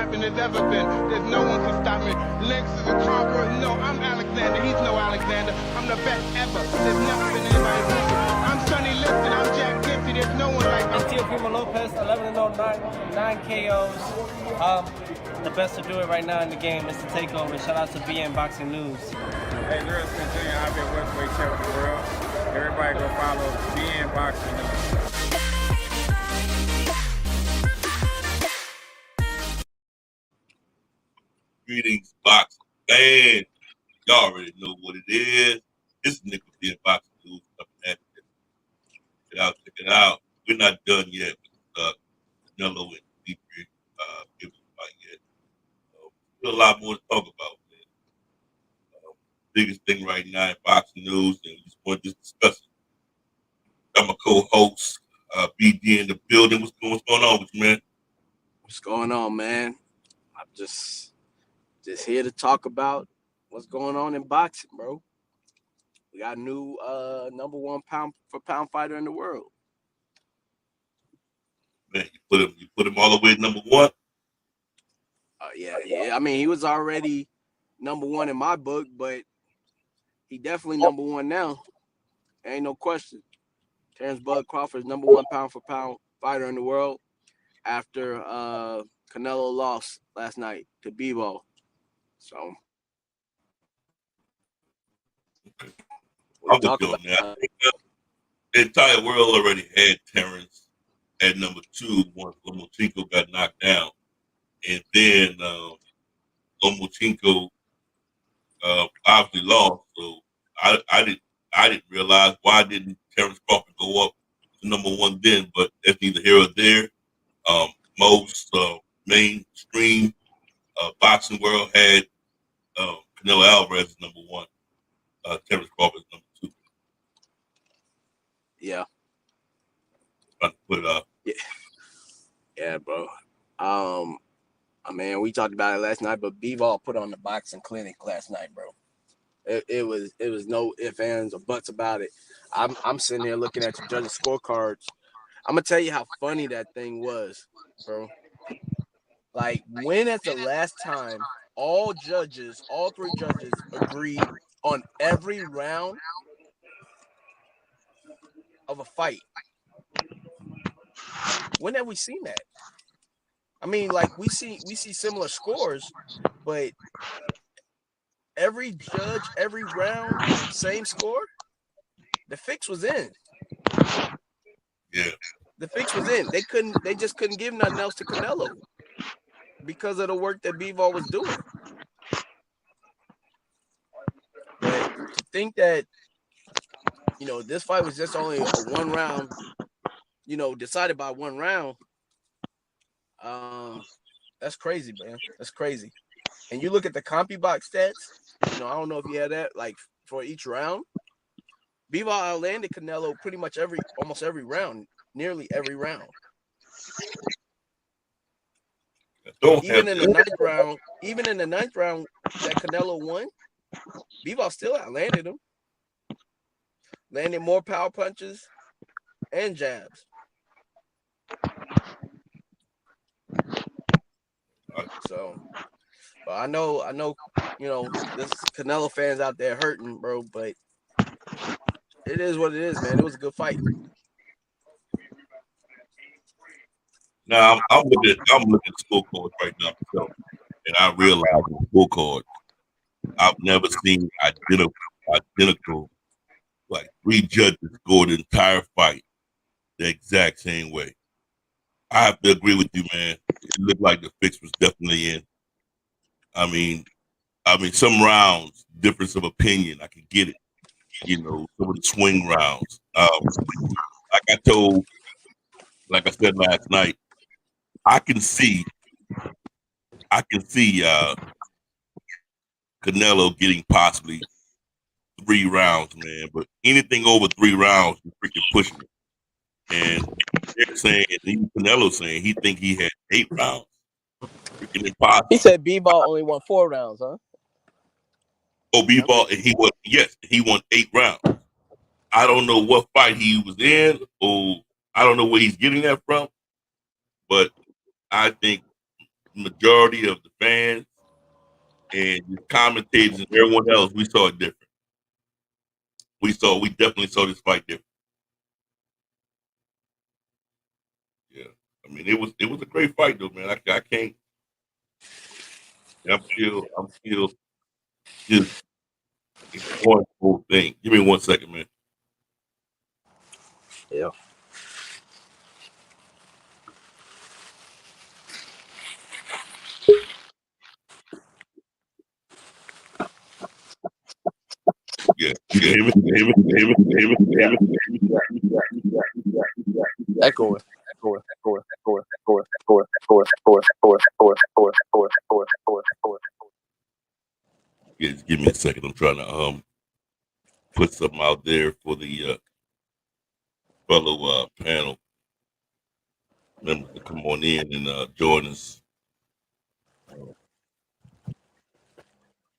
rapping has ever been. There's no one can stop me. Lynx is a conqueror. No, I'm Alexander. He's no Alexander. I'm the best ever. There's never been anybody like me. I'm Sonny Liston. I'm Jack Dempsey. There's no one like me. It's Teofimo Lopez, 11-0, 9 KOs. The best to do it right now in the game is to take over. Shout out to BN Boxing News. Hey, Lewis Virginia, I've been welterweight champ of the world. Everybody go follow BN Boxing News. Greetings, boxing fans. Y'all already know what it is. This is Nick with BN Boxing News. Check it out. We're not done yet with Canelo and Dmitry Bivol fight yet. Still a lot more to talk about, man. Biggest thing right now in boxing news, and we just want to discuss it. I'm a co-host, BD in the building. What's going on with you, man? What's going on, man? I'm just here to talk about what's going on in boxing, bro. We got a new number one pound for pound fighter in the world. Man, you put him all the way at number one. Yeah. I mean, he was already number one in my book, but he definitely number one now. Ain't no question. Terrence Bud Crawford's number one pound for pound fighter in the world after Canelo lost last night to Bivol. So I'm just doing that. The entire world already had Terrence at number two once Lomachenko got knocked down. And then Lomachenko obviously lost. So I didn't realize why didn't Terrence Crawford go up to number one then, but that's neither here or there. Most mainstream boxing world had Canelo Alvarez as number one, Terrence Crawford as number two. Yeah. Trying to put it up. Yeah, bro. I mean, we talked about it last night, but Bivol put on the boxing clinic last night, bro. It was no ifs, ands, or buts about it. I'm sitting here looking at the judges' scorecards. I'm gonna tell you how funny that thing was, bro. Like, when at the last time all three judges agreed on every round of a fight? When have we seen that? I mean, like, we see similar scores, but every judge, every round, same score. The fix was in. Yeah. The fix was in. They just couldn't give nothing else to Canelo because of the work that Bivol was doing. But to think that, this fight was just only a one round, decided by one round, that's crazy, man. That's crazy. And you look at the CompuBox stats, I don't know if you had that, like, for each round. Bivol outlanded Canelo pretty much almost every round, nearly every round. Even in the ninth round that Canelo won, Bivol still outlanded him. Landed more power punches and jabs. So, but I know, this Canelo fans out there hurting, bro, but it is what it is, man. It was a good fight. Now I'm looking at the scorecards right now myself, and I realize the scorecard I've never seen identical. Like, three judges scored the entire fight the exact same way. I have to agree with you, man. It looked like the fix was definitely in. I mean, some rounds, difference of opinion, I can get it. Some of the swing rounds. Like I said last night, I can see Canelo getting possibly 3 rounds, man. But anything over 3 rounds, you're freaking pushing it. And they're saying, even Canelo saying, he think he had 8 rounds. Freaking impossible. He said Bivol only won 4 rounds, huh? Oh, Bivol, he won 8 rounds. I don't know what fight he was in, or I don't know where he's getting that from, but I think majority of the fans and the commentators and everyone else, we saw it different. We definitely saw this fight different. Yeah, I mean, it was a great fight though, man. I can't. I'm still just enjoying the whole thing. Give me 1 second, man. Yeah. Yeah, you can hear me. You can hear me. You can hear me. You can hear me. You can hear me. Echo it. Yeah, just give me a second. I'm trying to put something out there for the fellow panel members to come on in and join us.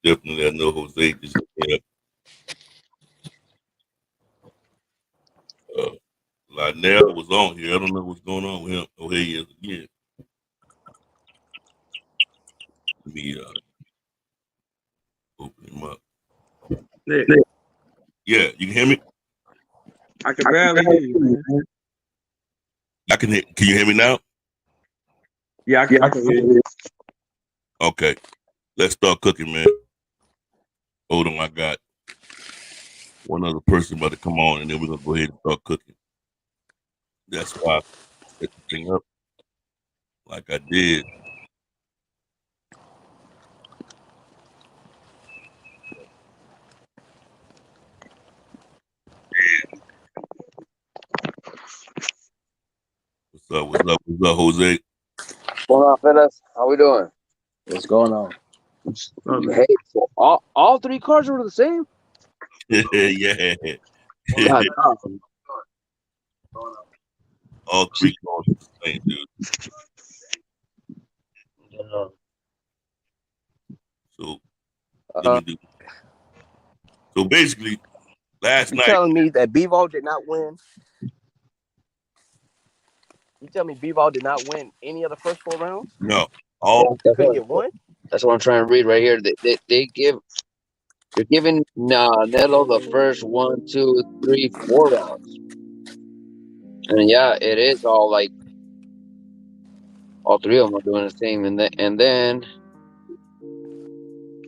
Definitely, I know Jose just hit up. Lionel was on here. I don't know what's going on with him. Oh, here he is again. Let me open him up. Yeah, you can hear me? I can barely hear you, man. I can hear. Can you hear me now? Yeah, I can hear you. Okay, let's start cooking, man. Hold on, I got one other person about to come on, and then we're gonna go ahead and start cooking. That's why I set the thing up like I did. What's up? What's up? What's up, Jose? What's going on, fellas? How we doing? What's going on? Hey, so all three cars were the same? Yeah. God, All three calls are the same, dude. So let me do. So basically, last You night. telling me that Bivol did not win? You tell me Bivol did not win any of the first 4 rounds? No, all Couldn't get one? that's what I'm trying to read right here. You're giving Canelo the first 1, 2, 3, 4 rounds, and yeah, it is all like all three of them are doing the same, and then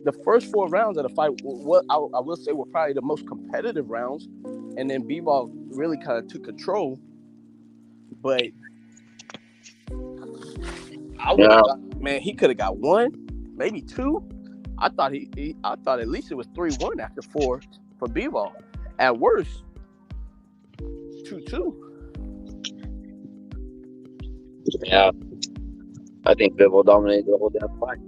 The first 4 rounds of the fight, what I will say, were probably the most competitive rounds, and then Bivol really kind of took control. But I would have thought, man, he could have got 1, maybe 2. I thought I thought at least it was 3-1 after 4 for Bivol. At worst, 2-2. yeah, I think Bivol dominated the whole damn fight.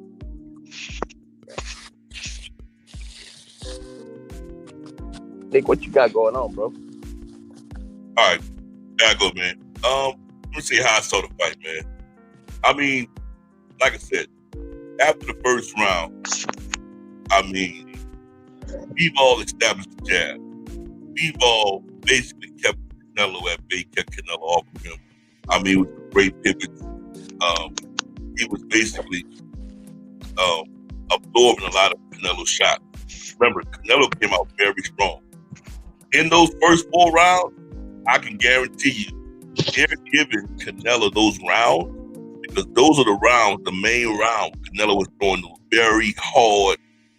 Nick, what you got going on, bro? All right, gotta go, man. Let me see how I saw the fight, man. I mean, like I said, after the first round, I mean, Bivol established the jab. Bivol basically kept Canelo at bay, kept Canelo off of him. I mean, it was a great pivot. He was basically absorbing a lot of Canelo's shots. Remember, Canelo came out very strong. In those first 4 rounds, I can guarantee you, they're giving Canelo those rounds because those are the rounds, the main round. Canelo was throwing those very hard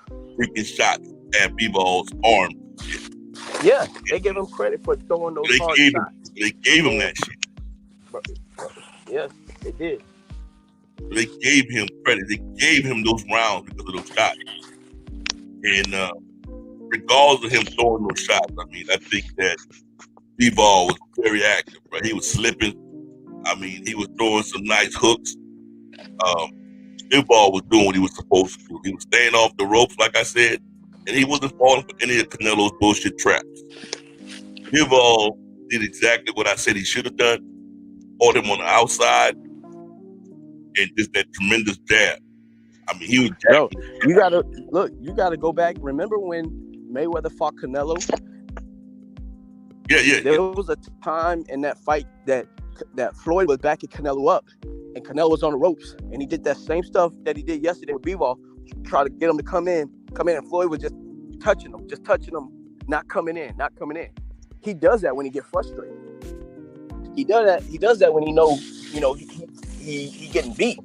freaking shots at Bivol's arm. Yeah, they give him credit for throwing those hard shots. They gave him that shit. Yeah, they did. They gave him credit. They gave him those rounds because of those shots. And regardless of him throwing those shots, I mean, I think that Bivol was very active, right? He was slipping. I mean, he was throwing some nice hooks. Bivol was doing what he was supposed to do. He was staying off the ropes, like I said, and he wasn't falling for any of Canelo's bullshit traps. Bivol did exactly what I said he should have done. Fought him on the outside and just that tremendous jab. I mean, he was Bro, you gotta go back. Remember when Mayweather fought Canelo? Yeah. There was a time in that fight that Floyd was backing Canelo up, and Canelo was on the ropes, and he did that same stuff that he did yesterday with Bivol, try to get him to come in, and Floyd was just touching him, not coming in. He does that when he gets frustrated. He does that when he knows, he getting beat.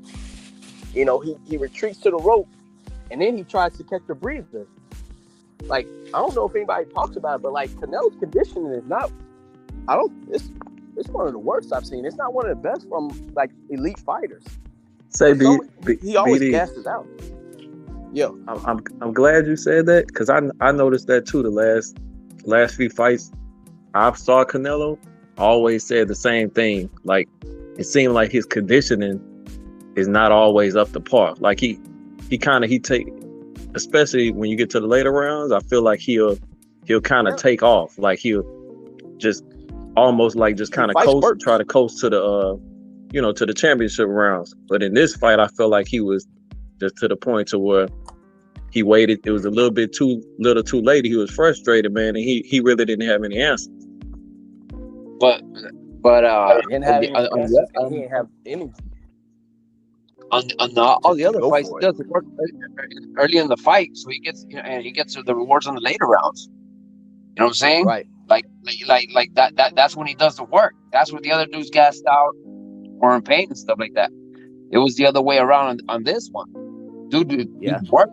He retreats to the rope, and then he tries to catch a breather. Like, I don't know if anybody talks about it, but like Canelo's conditioning is not. It's one of the worst I've seen. It's not one of the best from like elite fighters. Say, He always BD, gasses out. Yeah, I'm glad you said that, because I noticed that too. The last few fights I saw Canelo, always said the same thing. Like, it seemed like his conditioning is not always up to par. Like he take, especially when you get to the later rounds, I feel like he'll kind of take off. Like he'll just almost like just kind of coast, try to coast to the to the championship rounds. But in this fight, I feel like he was just to the point to where he waited. It was a little bit too late. He was frustrated, man, and he really didn't have any answers. But he didn't have any. On all the other fights, he does the work early in the fight, so he gets the rewards on the later rounds. You know what I'm saying? Right. Like that's when he does the work. That's when the other dudes gassed out or in pain and stuff like that. It was the other way around on this one. Dude, yeah. Work.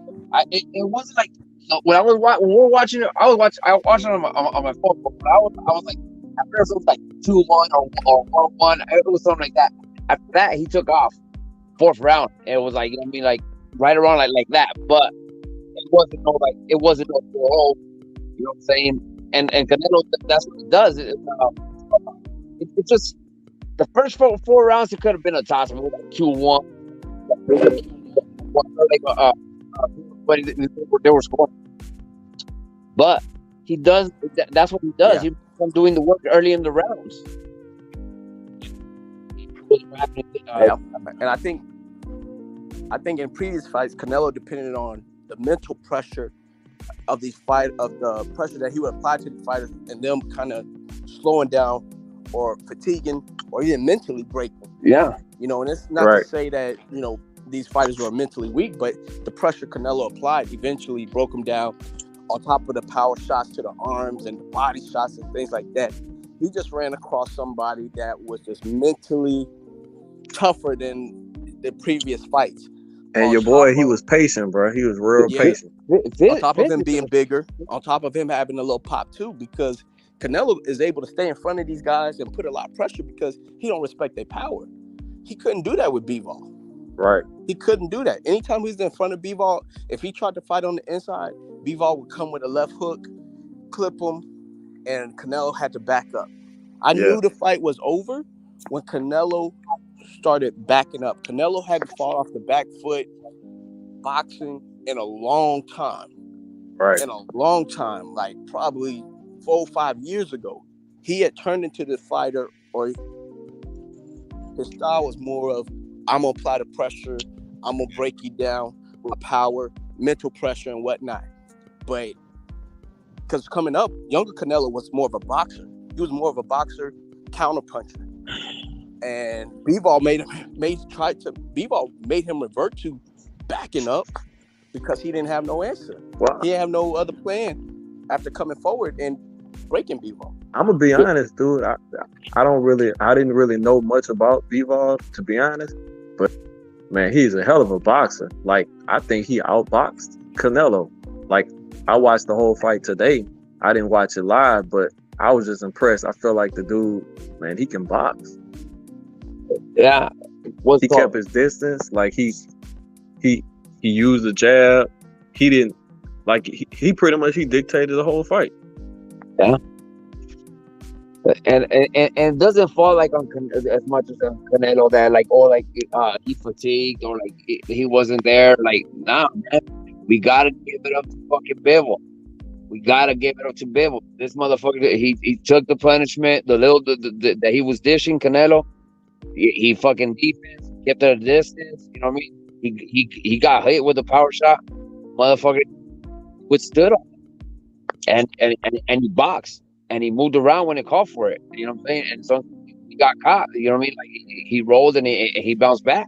It wasn't like when we were watching it. I was watching it on my phone, but I was like, at first it was like 2-1 or 1-1. It was something like that. After that, he took off. 4th round. It was like, like right around like that. But it wasn't no 4-0. You know what I'm saying? And Canelo, that's what he does. It's just the first 4 rounds. It could have been a toss. It was like 2-1. But they were scoring. But he does. That's what he does. Yeah. He's doing the work early in the rounds. And I think in previous fights, Canelo depended on the mental pressure of the pressure that he would apply to the fighters, and them kind of slowing down or fatiguing or even mentally breaking. Yeah. And it's not to say that, these fighters were mentally weak, but the pressure Canelo applied eventually broke them down, on top of the power shots to the arms and the body shots and things like that. He just ran across somebody that was just mentally tougher than the previous fights. And your boy, he was patient, bro. He was real patient. On top of him being bigger, on top of him having a little pop too, because Canelo is able to stay in front of these guys and put a lot of pressure because he don't respect their power. He couldn't do that with Bivol. Right. He couldn't do that. Anytime he was in front of Bivol, if he tried to fight on the inside, Bivol would come with a left hook, clip him, and Canelo had to back up. I knew the fight was over when Canelo started backing up. Canelo hadn't fought off the back foot boxing in a long time. Right. In a long time, like probably 4 or 5 years ago. He had turned into the fighter, or his style was more of, I'm going to apply the pressure, I'm going to break you down with power, mental pressure and whatnot. But because coming up, younger Canelo was more of a boxer. He was more of a boxer, counterpuncher. And Bivol made him revert to backing up because he didn't have no answer. Wow. He didn't have no other plan after coming forward and breaking Bivol. I'm gonna be honest, dude. I didn't really know much about Bivol, to be honest. But man, he's a hell of a boxer. Like, I think he outboxed Canelo. Like, I watched the whole fight today. I didn't watch it live, but I was just impressed. I feel like the dude, man, he can box. Yeah. He kept his distance. Like, he used the jab. He didn't, like, he pretty much, he dictated the whole fight. Yeah. And it doesn't fall like on as much as on Canelo that he fatigued or like he wasn't there. Like, nah, man, we gotta give it up to fucking Bivol. We gotta give it up to Bivol. This motherfucker, he took the punishment, the that he was dishing Canelo. He fucking defense, kept at a distance. You know what I mean? He got hit with a power shot. Motherfucker withstood him. And he boxed. And he moved around when it called for it. You know what I'm saying? And so he got caught. You know what I mean? Like he rolled and he bounced back.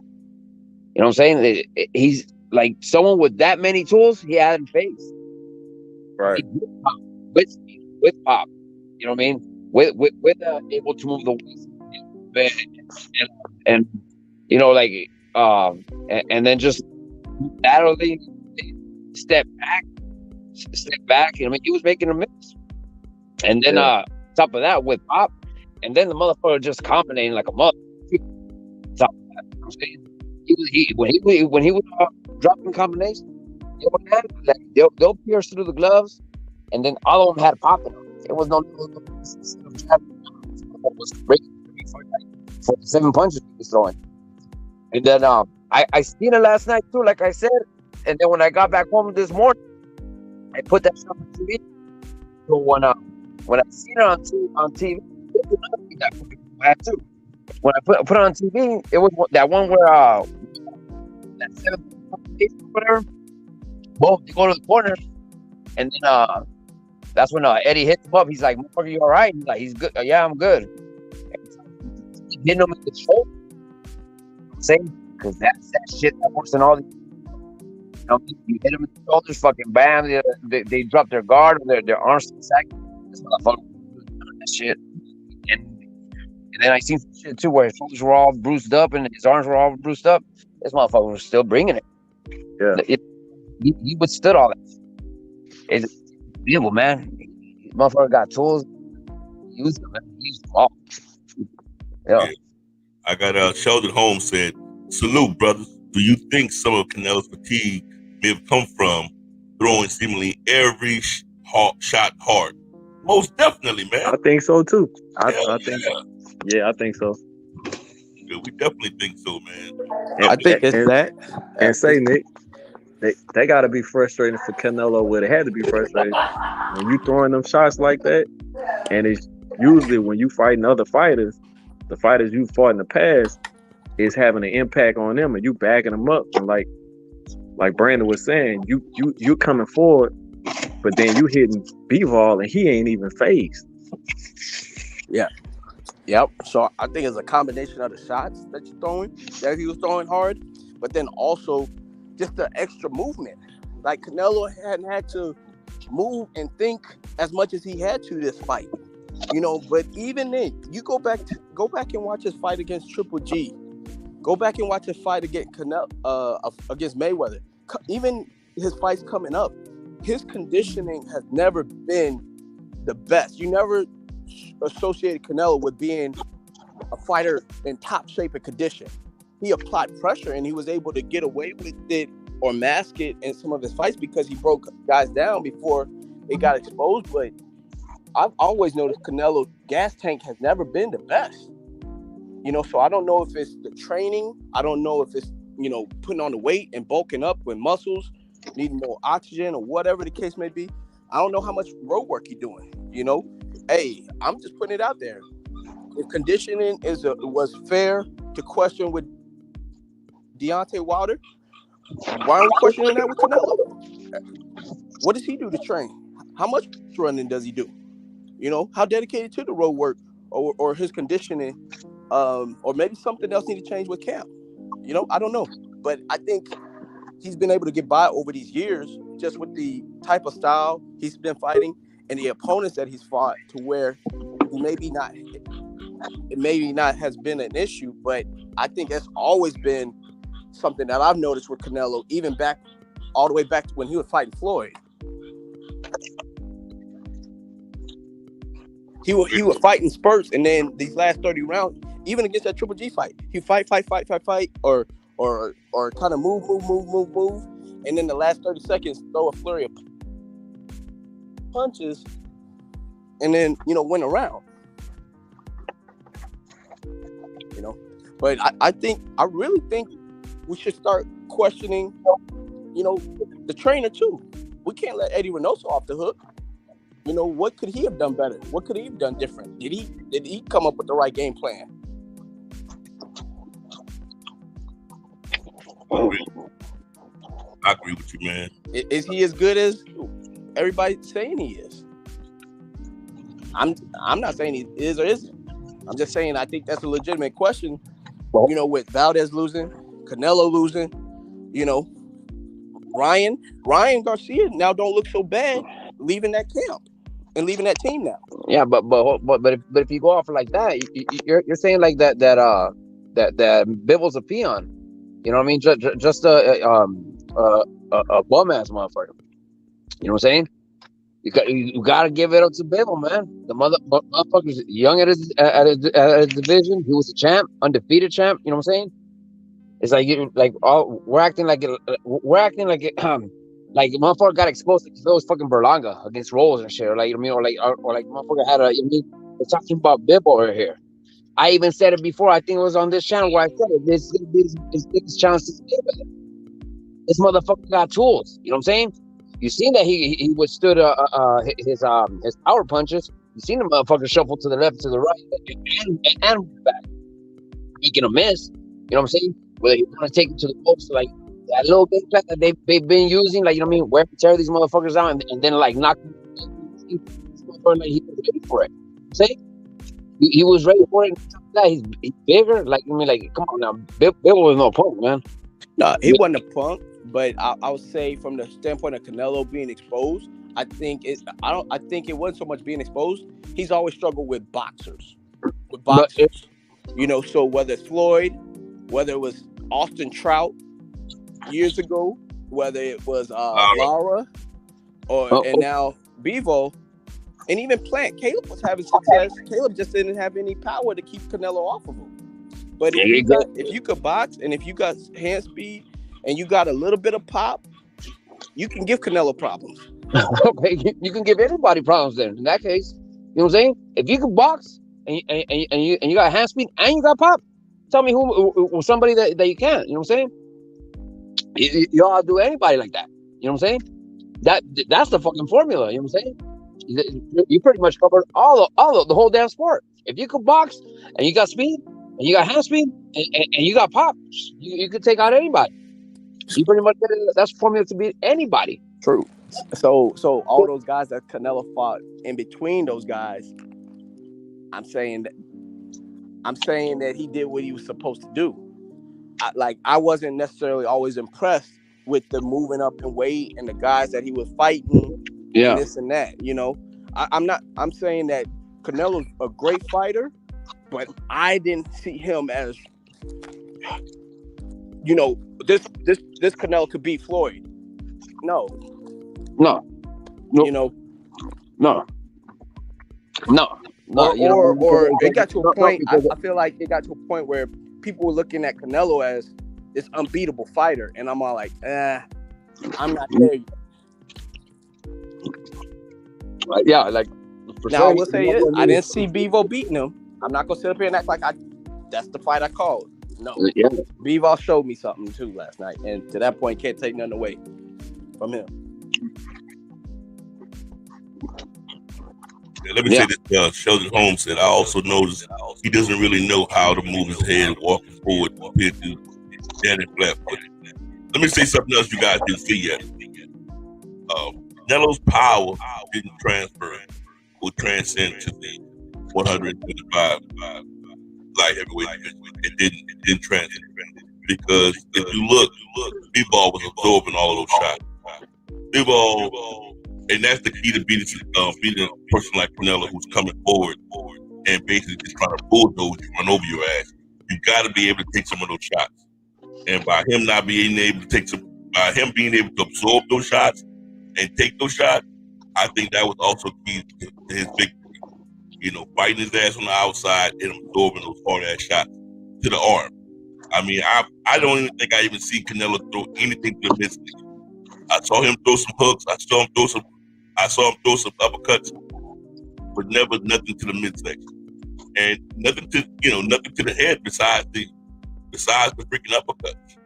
You know what I'm saying? He's like someone with that many tools he hadn't faced. Right. With speed, with pop. You know what I mean? With able to move the waist and you know, like and then just laterally step back. You know what I mean? He was making a miss. And then top of that with pop, and then the motherfucker just combinating like a mother. Top of that, you know what I'm saying? When he was dropping combinations, like, they'll pierce through the gloves, and then all of them had pop in them. It was no was breaking for the 7 punches he was throwing. And then I seen it last night too, like I said. And then when I got back home this morning, I put that shit on TV. So when I seen it on TV, I had to. When I put it on TV, it was that one where that 7 whatever. Boom, they go to the corner, and then that's when Eddie hits him up. He's like, "Motherfucker, you all right?" He's like, "He's good." Yeah, I'm good. Hitting him in the shoulder. Same, because that's that shit that works in all these. You know, you hit them in the shoulders, fucking bam, they drop their guard, their arms to the sack. This motherfucker that shit. And then I seen some shit too where his shoulders were all bruised up and his arms were all bruised up. This motherfucker was still bringing it. Yeah. He withstood all that. It's beautiful, man. This motherfucker got tools. He used them, man. He used them all. Yeah. I got Sheldon Holmes said, "Salute, brothers. Do you think some of Canelo's fatigue may have come from throwing seemingly every shot hard?" Most definitely, man. I think so too. I think so. Yeah, we definitely think so, man. I think it's that. And say, Nick, they got to be frustrating for Canelo. Well, it had to be frustrating when you throwing them shots like that. And it's usually when you fighting other fighters, the fighters you fought in the past, is having an impact on them, and you backing them up. And like Brandon was saying, you coming forward, but then you hitting Bivol, and he ain't even phased. Yeah. Yep. So I think it's a combination of the shots that you're throwing, that he was throwing hard, but then also just the extra movement. Like Canelo hadn't had to move and think as much as he had to this fight. You know, but even then, you go back and watch his fight against Triple G. Go back and watch his fight against against Mayweather. Even his fights coming up, his conditioning has never been the best. You never associated Canelo with being a fighter in top shape and condition. He applied pressure and he was able to get away with it or mask it in some of his fights because he broke guys down before they got exposed. But I've always noticed Canelo's gas tank has never been the best. You know, so I don't know if it's the training. I don't know if it's, you know, putting on the weight and bulking up with muscles, needing more oxygen or whatever the case may be. I don't know how much road work he's doing, you know. Hey, I'm just putting it out there. If conditioning was fair to question with Deontay Wilder, why are we questioning that with Canelo? What does he do to train? How much running does he do? You know, how dedicated to the road work or his conditioning, or maybe something else need to change with camp. You know, I don't know. But I think he's been able to get by over these years just with the type of style he's been fighting and the opponents that he's fought to where it maybe not has been an issue, but I think that's always been something that I've noticed with Canelo, even all the way back to when he was fighting Floyd. He was fighting spurts, and then these last 30 rounds, even against that Triple G fight, he fight, or kind of move, and then the last 30 seconds throw a flurry of punches, and then, you know, win a round. You know, but I really think we should start questioning, you know, the trainer too. We can't let Eddie Reynoso off the hook. You know, what could he have done better? What could he have done different? Did he come up with the right game plan? I agree with you, man. Is he as good as everybody's saying he is? I'm not saying he is or isn't. I'm just saying, I think that's a legitimate question. Well- You know, with Valdez losing, Canelo losing, you know, Ryan Garcia now don't look so bad leaving that camp and leaving that team now. Yeah, but if you go off like that, you're saying like that Bivol's a peon. You know what I mean? Just a bum ass motherfucker. You know what I'm saying? You gotta give it up to Bivol, man. The motherfucker's young at his division. He was a champ, undefeated champ. You know what I'm saying? It's like we're acting like like motherfucker got exposed like it was fucking Berlanga against Rolls and shit. Or like, you know, or like motherfucker had a. You know, we're talking about Bivol here. I even said it before. I think it was on this channel where I said it. This is gonna be his biggest chance to get it. This motherfucker got tools. You know what I'm saying? You seen that he withstood his power punches. You seen the motherfucker shuffle to the left, to the right, and back, making a miss. You know what I'm saying? Whether you want to take it to the post, like that little bit that they've been using, like, you know what I mean, where to tear these motherfuckers out and then like knock them. Like he was ready for it. See, he was ready for it. He's bigger. Like, I mean, like, come on now, Bill was no punk, man. No, he wasn't a punk, but I would say from the standpoint of Canelo being exposed, I think it wasn't so much being exposed. He's always struggled with boxers. You know, so whether it's Floyd, whether it was Austin Trout years ago, whether it was Lara, and now Bivol, and even Plant. Caleb was having success. Caleb just didn't have any power to keep Canelo off of him. But if you could box and if you got hand speed and you got a little bit of pop, you can give Canelo problems. Okay, you can give anybody problems then. In that case, you know what I'm saying? If you can box and you got hand speed and you got pop, tell me who somebody that you can't. You know what I'm saying? You all do anybody like that. You know what I'm saying? That's the fucking formula. You know what I'm saying? You pretty much covered all of the whole damn sport. If you could box and you got speed and you got hand speed and you got pop, you could take out anybody. You pretty much get it. That's formula to beat anybody. True. So all those guys that Canelo fought in between those guys, I'm saying that he did what he was supposed to do. I wasn't necessarily always impressed with the moving up in weight and the guys that he was fighting. Yeah. And this and that, you know. I'm saying that Canelo's a great fighter, but I didn't see him as, you know, this Canelo could beat Floyd. No. You know. No. Or it got to a point. I feel like it got to a point where people were looking at Canelo as this unbeatable fighter, and I'm all like, I'm not there yet. Yeah, like now I will say this: I didn't see Bivol beating him. I'm not gonna sit up here and act like that's the fight I called. No, yeah. Bivol showed me something too last night, and to that point, can't take nothing away from him. Let me say this, Sheldon Holmes said, I also noticed he doesn't really know how to move his head walking forward compared to standing flat-footed. Let me say something else you guys didn't see yet. Canelo's power didn't transfer or transcend to the 125 light heavyweight division. It didn't transfer. Because if you look, Bivol was absorbing all of those shots. Bivol, and that's the key to beating a person like Canelo who's coming forward and basically just trying to bulldoze you, run over your ass. You got to be able to take some of those shots. And by him not being able to by him being able to absorb those shots and take those shots, I think that was also key to his victory. You know, fighting his ass on the outside and absorbing those hard ass shots to the arm. I mean, I don't even think I even see Canelo throw anything to the midsection. I saw him throw some hooks. I saw him throw some uppercuts, but never nothing to the midsection, and nothing to the head besides the freaking uppercuts.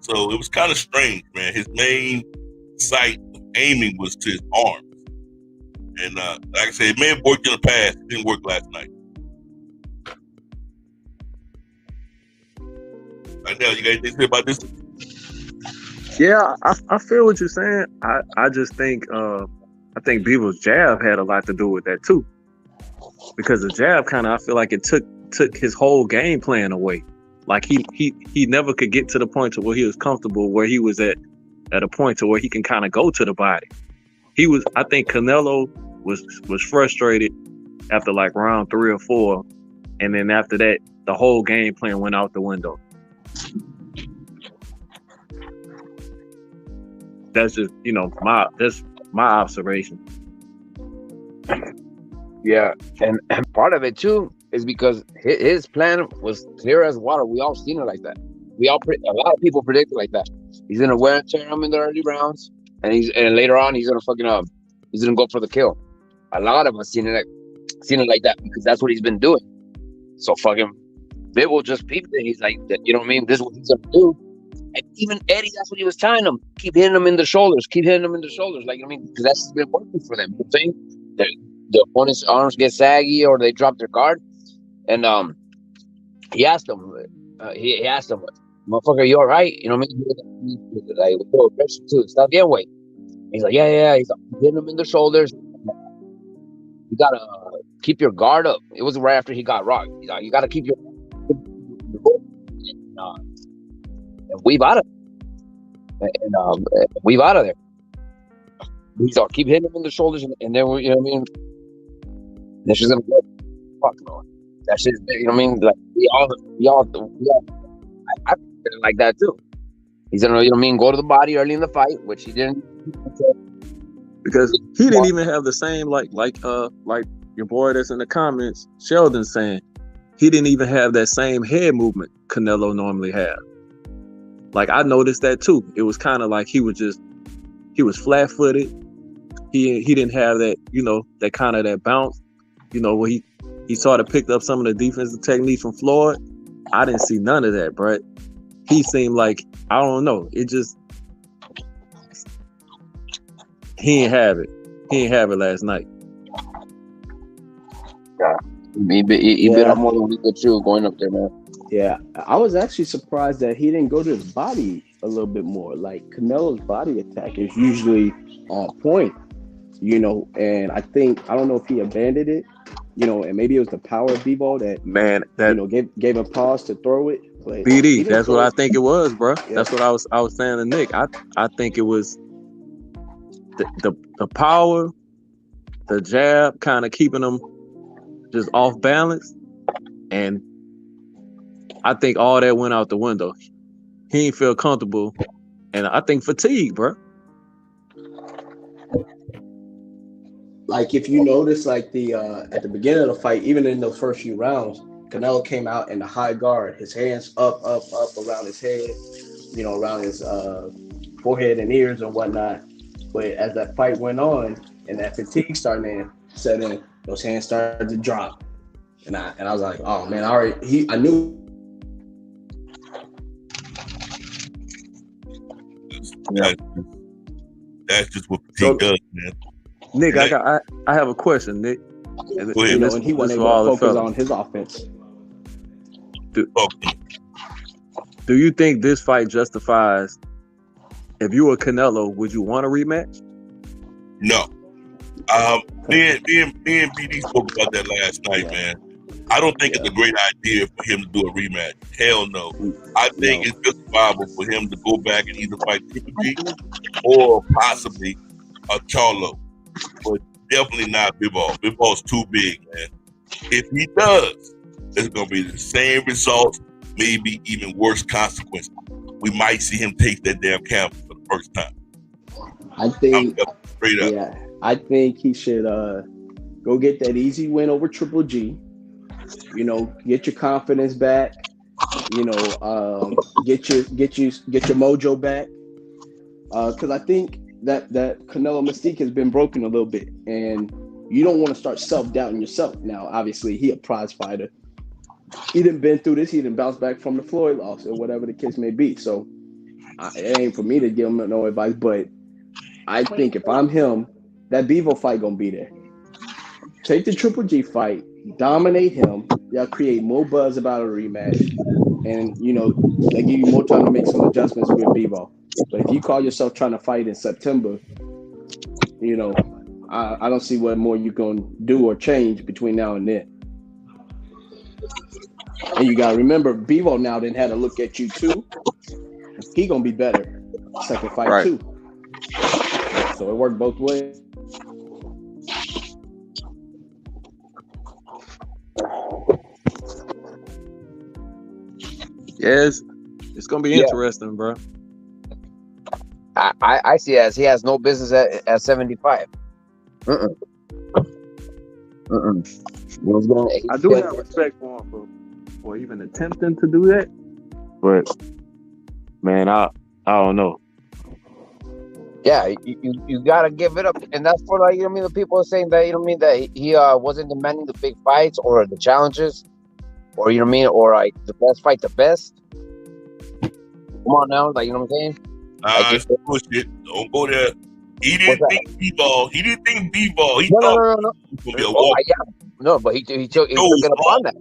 So it was kind of strange, man. His main sight of aiming was to his arms, and like I said, it may have worked in the past. It didn't work last night. Right now, you got anything to say about this? Yeah, I feel what you're saying. I just think I think Bivol's jab had a lot to do with that too. because the jab kind of, I feel like it took his whole game plan away. Like he never could get to the point to where he was comfortable, where he was at a point to where he can kind of go to the body. I think Canelo was frustrated after like round 3 or 4, and then after that, the whole game plan went out the window. That's just, that's my observation. Yeah, and part of it too is because his plan was clear as water. We all seen it like that. A lot of people predicted like that. He's gonna wear and tear him in the early rounds, and later on he's gonna he's gonna go for the kill. A lot of us seen it like that because that's what he's been doing. So fucking Bivol just peeped it. He's like, you know what I mean? This is what he's gonna do. And even Eddie, that's what he was telling him. Keep hitting him in the shoulders. Like, you know what I mean? Because that's been working for them. You know what I'm saying? The opponent's arms get saggy or they drop their guard. And he asked him, motherfucker, you all right? You know what I mean? Like, pressure too. Stop getting weight. He's like, yeah. He's like, hitting him in the shoulders. You gotta keep your guard up. It was right after he got rocked. He's like, you gotta keep your and weave out of it. And weave out of there. He's like, keep hitting him in the shoulders, and then you know what I mean? That's just gonna go. Fuck no. That shit, you know what I mean? Like we all I feel like that too. He's gonna, you know what I mean, go to the body early in the fight, which he didn't. Because he didn't even have the same like your boy that's in the comments, Sheldon, saying he didn't even have that same head movement Canelo normally have. Like I noticed that too. It was kind of like he was flat footed. He didn't have that, that kind of that bounce. Where he sort of picked up some of the defensive techniques from Floyd. I didn't see none of that, bro. He seemed like, I don't know. It just, he didn't have it. He didn't have it last night. Yeah. He bit up more than we could chew going up there, man. Yeah. I was actually surprised that he didn't go to his body a little bit more. Like Canelo's body attack is usually on point, and I don't know if he abandoned it, and maybe it was the power of Bivol that gave a pause to throw it. But BD, that's what I think it was, bro. Yeah. That's what I was saying to Nick. I think it was the power, the jab, kind of keeping him just off balance, and I think all that went out the window. He didn't feel comfortable, and I think fatigue, bro. Like if you notice, like the at the beginning of the fight, even in those first few rounds, Canelo came out in the high guard, his hands up around his head, around his forehead and ears and whatnot. But as that fight went on and that fatigue started to set in, those hands started to drop, and I was like, oh man, I knew. That's just what fatigue does, man. Nick, I have a question, Nick. And he wasn't able to focus on his offense. Do you think this fight justifies? If you were Canelo, would you want a rematch? No. Me and BD spoke about that last night, man. I don't think it's a great idea for him to do a rematch. Hell no. I think it's justifiable for him to go back and either fight Triple G or possibly a Charlo. But definitely not Bivol. Bivol's too big, man. If he does, it's going to be the same results, maybe even worse consequences. We might see him take that damn canvas for the first time. I think straight up. Yeah, I think he should go get that easy win over Triple G. Get your confidence back. Get your mojo back. Because I think that Canelo mystique has been broken a little bit, and you don't want to start self-doubting yourself. Now, obviously, he a prize fighter. He done been through this. He done bounced back from the Floyd loss or whatever the case may be. So it ain't for me to give him no advice, but I think if I'm him, that Bivol fight gonna be there. Take the Triple G fight, dominate him. Y'all create more buzz about a rematch, and they give you more time to make some adjustments with Bivol. But if you call yourself trying to fight in September, I don't see what more you can do or change between now and then. And you gotta remember, Bivol now then had a look at you too. He gonna be better second fight Right. too. So it worked both ways. Yes, it's gonna be Yeah. interesting, bro. I see it as he has no business at 75. Mm-mm. Mm-mm. I do have respect for him for even attempting to do that, but man, I don't know. Yeah, you gotta give it up, and that's for like, you know what I mean, the people are saying that, you know what I mean, that he wasn't demanding the big fights or the challenges, or you know what I mean, or like the best fight the best. Come on now, like, you know what I'm saying? It's bullshit. Don't go there. He didn't think B-ball. He didn't think B-ball. He No, thought no. it was gonna be a Oh, walk. yeah, no, but he took it upon that.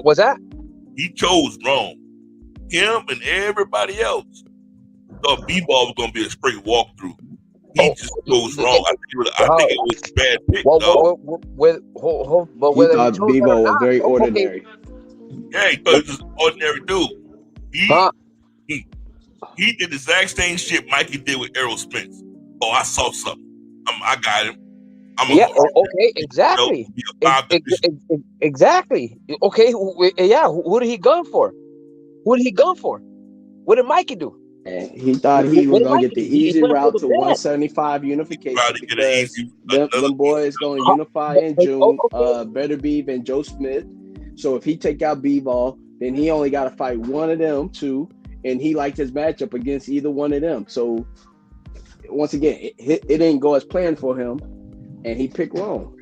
What's that? He chose wrong. Him and everybody else thought B-ball was gonna be a straight walkthrough. He just chose wrong. I think it was a bad pick. Well, but He whether thought chose that or Bivol was not, very okay. ordinary. Yeah, he thought he was an ordinary dude. He did the exact same shit Mikey did with Errol Spence. Oh, I saw something. I got him. Okay, exactly. Exactly. Okay, who did he gun for? What did Mikey do? And he thought he was gonna get the easy route to 175 unification because them boys gonna unify in June. Better Beef and Joe Smith. So if he take out Bivol, then he only got to fight one of them two, and he liked his matchup against either one of them. So once again, it didn't go as planned for him, and he picked wrong.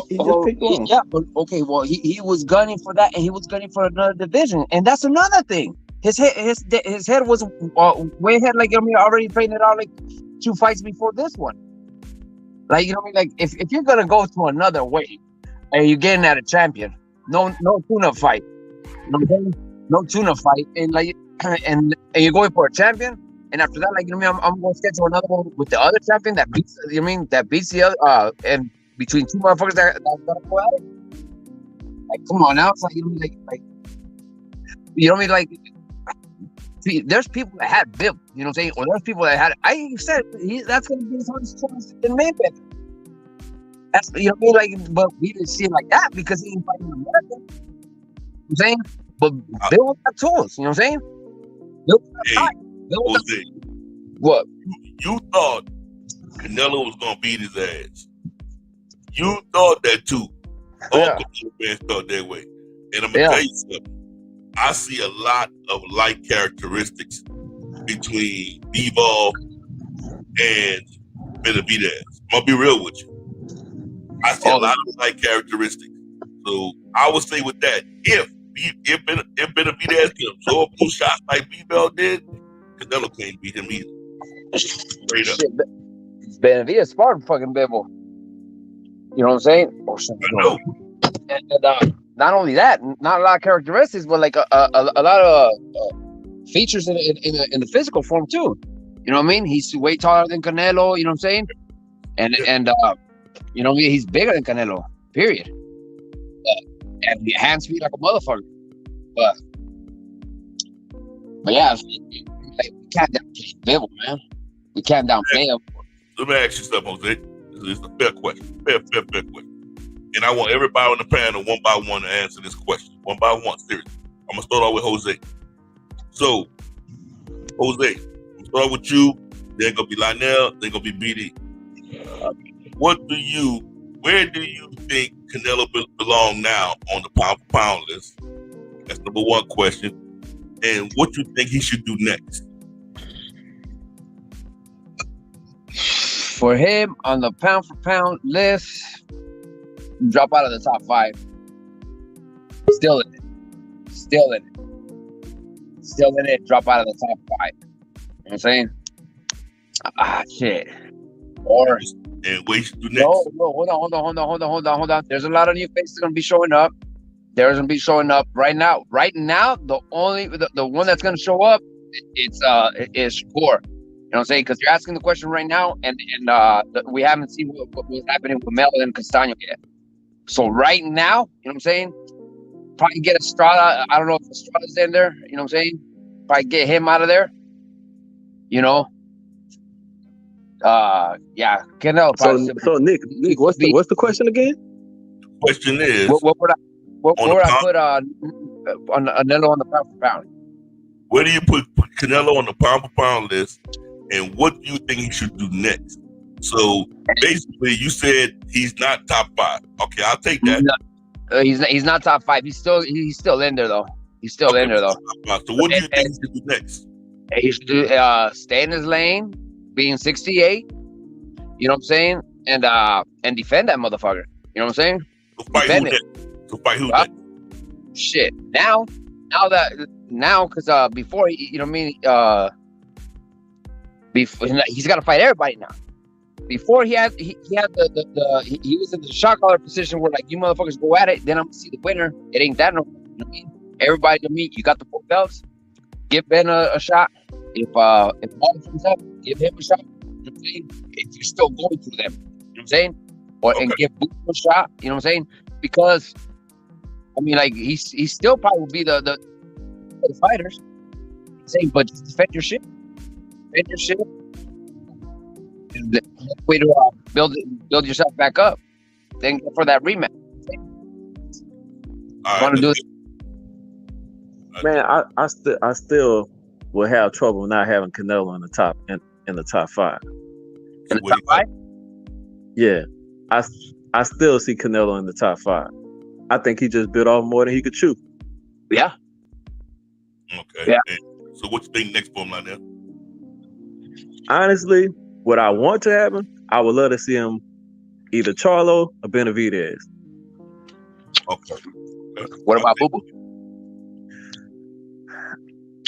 He just picked wrong. Yeah, but okay. Well, he was gunning for that, and he was gunning for another division, and that's another thing. His head was way ahead. Like, I mean, already playing it out like 2 fights before this one. Like, you know what I mean? Like, if you're gonna go to another weight and you're getting at a champion, no tune-up fight. You know what I'm saying? No tune-up fight, and like, and you're going for a champion, and after that, like, you know what I mean, I'm going to schedule another one with the other champion that beats. You know what I mean? That beats the other, and between two motherfuckers that gonna go at it. Like, come on now, it's like, you know what I mean? Like, you know what I mean? Like, there's people that had Bill, you know what I'm saying? Or there's people that had, I said, that's going to be his hardest choice in Mayweather. That's, you know what I mean? Like, but we didn't see it like that because he didn't fight in America. You know what I'm saying? But Bill got tools, you know what I'm saying? Bill got what? You thought Canelo was going to beat his ass. You thought that too. All Canelo fans thought that way. And I'm going to tell you something. I see a lot of like characteristics between Bivol and Benavidez. I'm gonna be real with you. I see a lot of like characteristics. So I would say with that, if Benavidez can absorb those shots like Bivol did, Canelo can't beat him either. Straight up. Benavidez sparred fucking Bivol. You know what I'm saying? I know. And not only that, not a lot of characteristics, but like a lot of features in the physical form too. You know what I mean? He's way taller than Canelo. You know what I'm saying? And you know what I mean? He's bigger than Canelo. Period. And hand speed like a motherfucker. But yeah, like, we can't downplay Bivol, man. We can't downplay him. Let me ask you something, Jose. It's a fair question. Fair question. And I want everybody on the panel one by one to answer this question. One by one, seriously. I'm going to start off with Jose. So, Jose, I'm going to start with you. Then going to be Lionel. Then going to be BD. Where do you think Canelo belong now on the pound-for-pound list? That's number one question. And what you think he should do next? For him, on the pound-for-pound list, drop out of the top 5. Still in it. Drop out of the top 5. You know what I'm saying? Shit. Or and what you should do next? No, hold on. There's a lot of new faces gonna be showing up. Right now. The one that's gonna show up, is Shakur. what I'm saying? Because you're asking the question right now, and we haven't seen what was happening with Melo and Castano yet. So right now, you know what I'm saying? Probably get Estrada. I don't know if Estrada's in there. You know what I'm saying? Probably get him out of there. You know. Yeah, Canelo. So Nick, what's the question again? Question is, What would I pound- put on Canelo on the pound for pound? where do you put Canelo on the pound for pound list, and what do you think he should do next? So basically, you said he's not top 5. Okay, I'll take that. He's not top 5. He's still in there though. He's still in there though. So what do you think he should do next? He should do stay in his lane, being 68. You know what I'm saying? And defend that motherfucker. You know what I'm saying? So fight who next? Shit. Now, because before, you know what I mean? Before he's got to fight everybody now. Before he was in the shot caller position where like you motherfuckers go at it, then I'm gonna see the winner. It ain't that no. You know what I mean? Everybody to me, you got the 4 belts. Give Ben a shot. If Paul comes up, give him a shot. You know what I'm saying? If you're still going through them, you know what I'm saying? And give Boots a shot. You know what I'm saying? Because I mean, like he still probably will be the fighters. Saying, but just defend your shit. Defend your shit. And the way to build yourself back up. Then go for that rematch. Want to do it? Man, I still will have trouble not having Canelo in the top 5. In the top 5? Yeah, I still see Canelo in the top 5. I think he just bit off more than he could chew. Yeah. Okay. Yeah. And so what you think next for him like that? Honestly, what I want to happen, I would love to see him either Charlo or Benavidez. Okay. What about Boo Boo?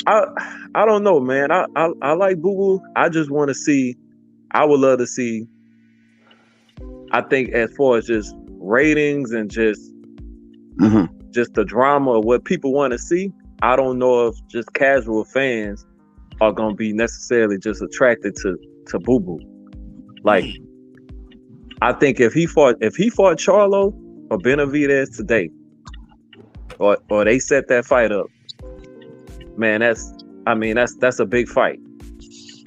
I don't know, man. I like Boo Boo. I just want to see. I would love to see. I think as far as just ratings and just the drama of what people want to see, I don't know if just casual fans are gonna be necessarily just attracted to Boo Boo. Like, I think if he fought Charlo or Benavidez today, or they set that fight up, man, that's a big fight.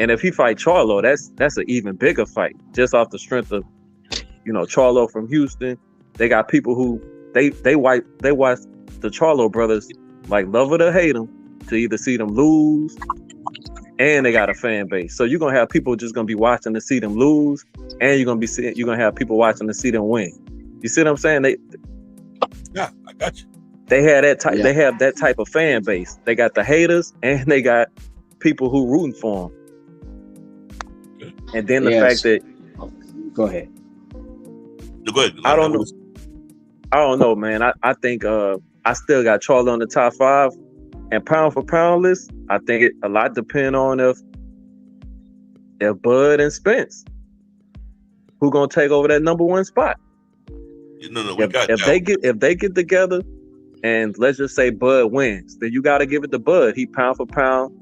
And if he fight Charlo, that's an even bigger fight, just off the strength of, you know, Charlo from Houston. They got people who they watch the Charlo brothers like love it or hate them to either see them lose, and they got a fan base. So you're gonna have people just gonna be watching to see them lose, and you're gonna have people watching to see them win. You see what I'm saying? Yeah, I got you. They have that type. Yeah. They have that type of fan base. They got the haters, and they got people who rooting for them. Okay. And then the fact that, go ahead. Go ahead. I don't know, man. I think I still got Charlo on the top 5, and pound for pound list. I think a lot depend on if Bud and Spence who gonna take over that number 1 spot. If they get together, and let's just say Bud wins, then you got to give it to Bud. He pound for pound.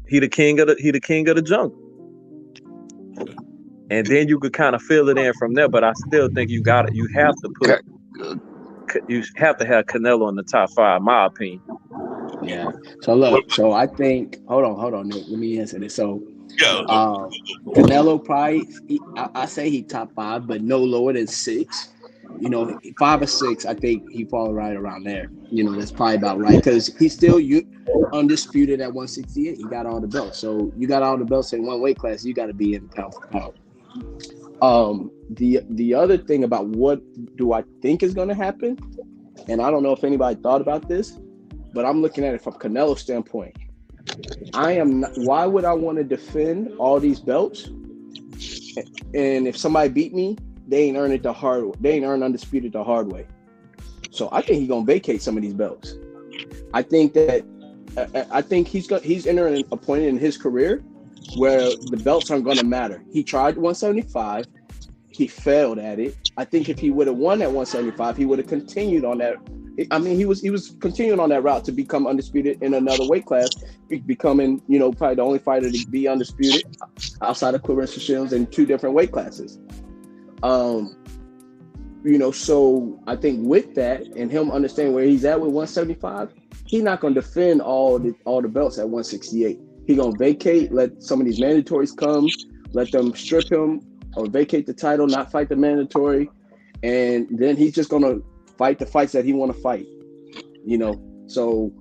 He the king of the jungle. And then you could kind of fill it in from there. But I still think you have to have Canelo in the top 5, in my opinion. Yeah. So look. So I think. Hold on, Nick. Let me answer this. So. Canelo probably. I say he top 5, but no lower than 6. You know, 5 or 6, I think he fall right around there. You know, that's probably about right, because he's still undisputed at 168. He got all the belts. So you got all the belts in one weight class, you got to be in pound for pound. The other thing about what do I think is going to happen, and I don't know if anybody thought about this, but I'm looking at it from Canelo's standpoint. Why would I want to defend all these belts? And if somebody beat me, they ain't earned it the hard way. They ain't earned undisputed the hard way. So I think he's gonna vacate some of these belts. I think he's entering a point in his career where the belts aren't gonna matter. He tried 175, he failed at it. I think if he would have won at 175, he would have continued on that. I mean, he was continuing on that route to become undisputed in another weight class, becoming, probably the only fighter to be undisputed outside of Clarissa Shields in 2 different weight classes. So I think with that and him understanding where he's at with 175, he's not going to defend all the belts at 168. He's going to vacate, let some of these mandatories come, let them strip him or vacate the title, not fight the mandatory, and then he's just going to fight the fights that he want to fight. So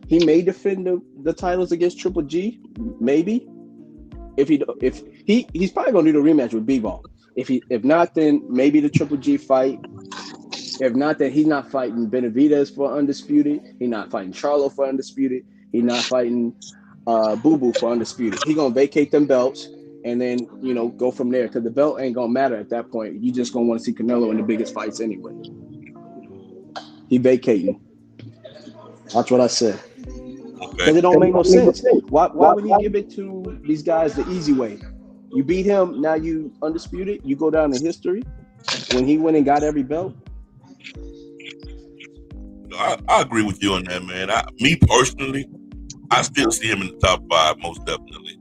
he may defend the titles against Triple G, maybe. If he's probably going to do the rematch with Bivol. If not, then maybe the Triple G fight. If not, then he's not fighting Benavidez for undisputed. He's not fighting Charlo for undisputed. He's not fighting Boo Boo for undisputed. He's gonna vacate them belts and then go from there, because the belt ain't gonna matter at that point. You just gonna want to see Canelo in the biggest fights anyway. He vacating. That's what I said. Because it don't make no sense. Why would he give it to these guys the easy way? You beat him, now you undisputed. You go down in history when he went and got every belt. I agree with you on that, man. Me personally, I still see him in the top 5, most definitely.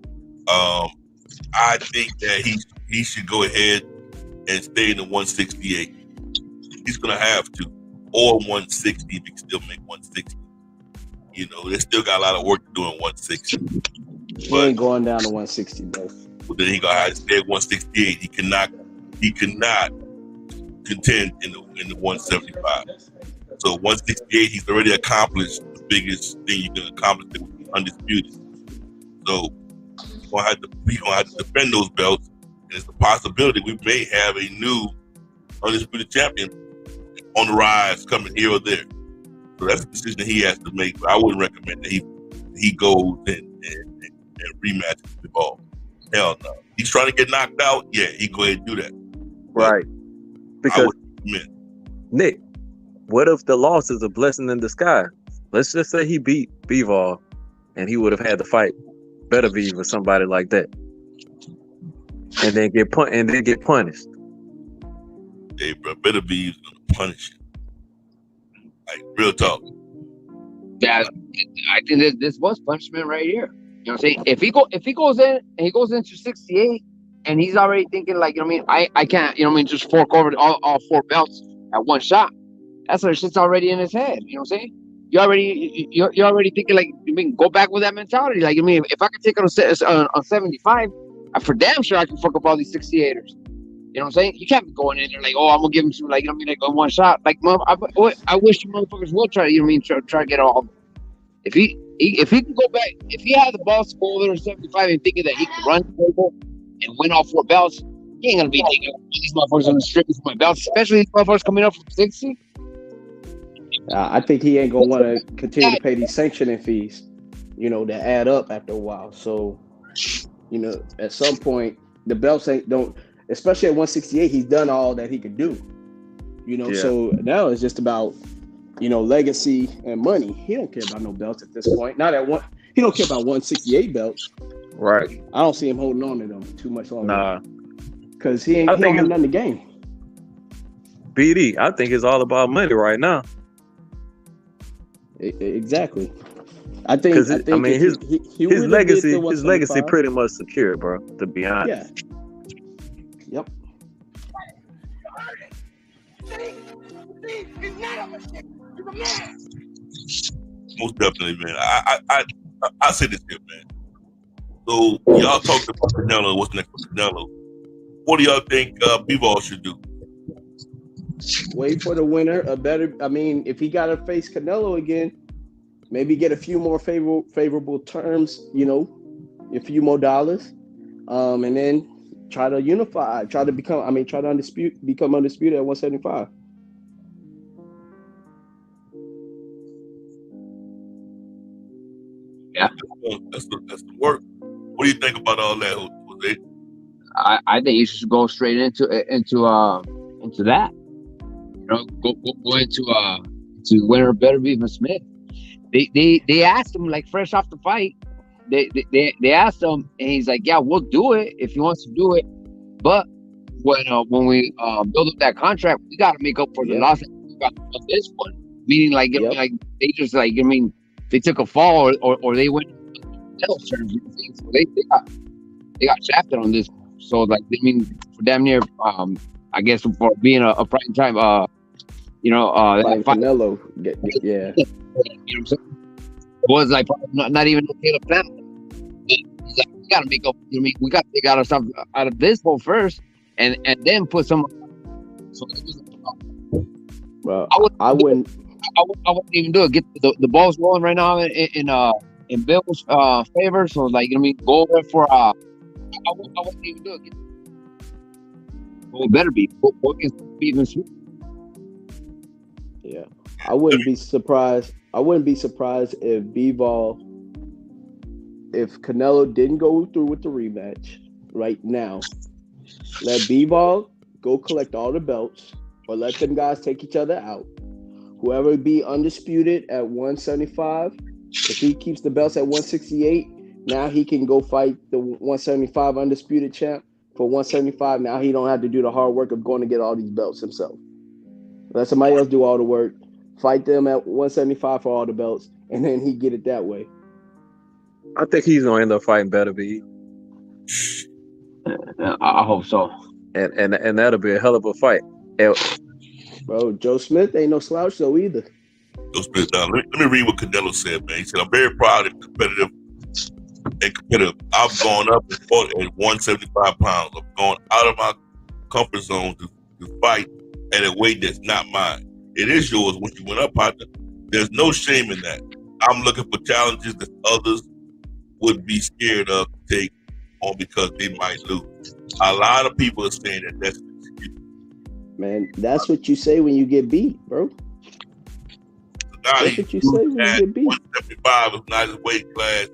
I think that he should go ahead and stay in the 168. He's gonna have to, or 160 if he can still make 160. They still got a lot of work to do in 160. He ain't going down to 160, bro. But then he gonna have to stay at 168. He cannot contend in the 175. So 168, he's already accomplished the biggest thing you can accomplish with undisputed. So he's gonna have to defend those belts, and it's a possibility we may have a new undisputed champion on the rise coming here or there. So that's a decision he has to make. But I wouldn't recommend that he goes and rematches the ball. Hell no. He's trying to get knocked out. Yeah, he go ahead and do that. Right. Because Nick, what if the loss is a blessing in disguise? Let's just say he beat Bivol and he would have had to fight Beterbiev or somebody like that, and then get punished. Hey, bro, Beterbiev's gonna punish him. Like, real talk. Yeah, I think this was punishment right here. You know what I'm saying? If he goes in and he goes into 68 and he's already thinking like, I can't, just fork over all 4 belts at one shot. That's what shit's already in his head. You know what I'm saying? You're already thinking like, go back with that mentality. Like, if I can take it on 75, for damn sure I can fuck up all these 68ers. You know what I'm saying? You can't be going in there like, oh, I'm gonna give him some, like, like one shot. Like, I wish you motherfuckers would try. Try to get all. If he can go back, if he had the balls to go over there in 75 and thinking that he could run table and win all 4 belts, he ain't gonna be thinking these motherfuckers are gonna strip me from my belts, especially these motherfuckers coming up from 60. I think he ain't gonna want to continue to pay these sanctioning fees, that add up after a while. So, at some point, the belts don't. Especially at 168, he's done all that he could do. So now it's just about, legacy and money. He don't care about no belts at this point. Not at one. He don't care about 168 belts. Right. I don't see him holding on to them too much longer. Nah. Because he don't have nothing to gain. BD, I think it's all about money right now. Exactly. I think his legacy, his legacy pretty much secure, bro. To be honest. Yeah. Yep. Most definitely, man. I say this here, man. So y'all talked about Canelo. What's next for Canelo? What do y'all think Bivol should do? Wait for the winner. If he got to face Canelo again, maybe get a few more favorable terms. A few more dollars, and then try to unify. Try to become undisputed at 175. Yeah, that's the work. What do you think about all that, Jose? I think you should go straight into that. Go into winner Beterbiev and Smith. They asked him, like, fresh off the fight. They asked him, and he's like, "Yeah, we'll do it if he wants to do it, but when we build up that contract, we got to make up for the loss of this one." Meaning, like, Yep. like they just like, they took a fall or they went Canelo's terms. You know what I'm saying? So they got shafted on this. So like, for damn near, I guess for being a prime time, Fighting that fight, Canelo. Yeah. you know what I'm saying? It was like not even okay to plan. He's like, we gotta make up. You know what I mean? We gotta take out ourselves out of this hole first, and then put some. So it was, Well, I wouldn't even do it. Get the ball's rolling right now in Bill's favor. So like, you know what I mean? Go over for I wouldn't even do it. Well, it better be. Both can be even sweet. yeah. I wouldn't be surprised. If Canelo didn't go through with the rematch right now. Let Bivol go collect all the belts, or let them guys take each other out. Whoever be undisputed at 175, if he keeps the belts at 168, now he can go fight the 175 undisputed champ for 175. Now he don't have to do the hard work of going to get all these belts himself. Let somebody else do all the work, fight them at 175 for all the belts, and then he get it that way. I think he's gonna end up fighting Better Be, I hope so. and that'll be a hell of a fight. Bro, Joe Smith ain't no slouch though either. Those spits down. Let me read what Canelo said, man. He said, "I'm very proud and competitive. I've gone up and fought at 175 pounds. I'm going out of my comfort zone to fight at a weight that's not mine. It is yours once you went up, partner. There's no shame in that. I'm looking for challenges that others would be scared of to take on because they might lose. A lot of people are saying that that's an excuse. Man, that's what you say when you get beat, bro. That's what you say when you get beat. 175 is not his weight class,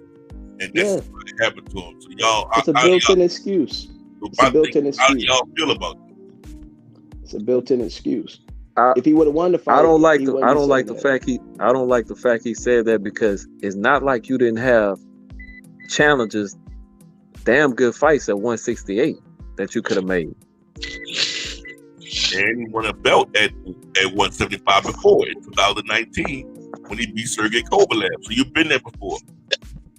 and that's what happened to him. So y'all, It's a built-in excuse. It's a built-in how do excuse. y'all feel about that? It's a built-in excuse. If he would have won the fight, I don't like he the wouldn't I be don't like saying the that. fact he said that, because it's not like you didn't have challenges, damn good fights at 168 that you could have made. And he won a belt at 175 before in 2019 when he beat Sergey Kovalev. So you've been there before.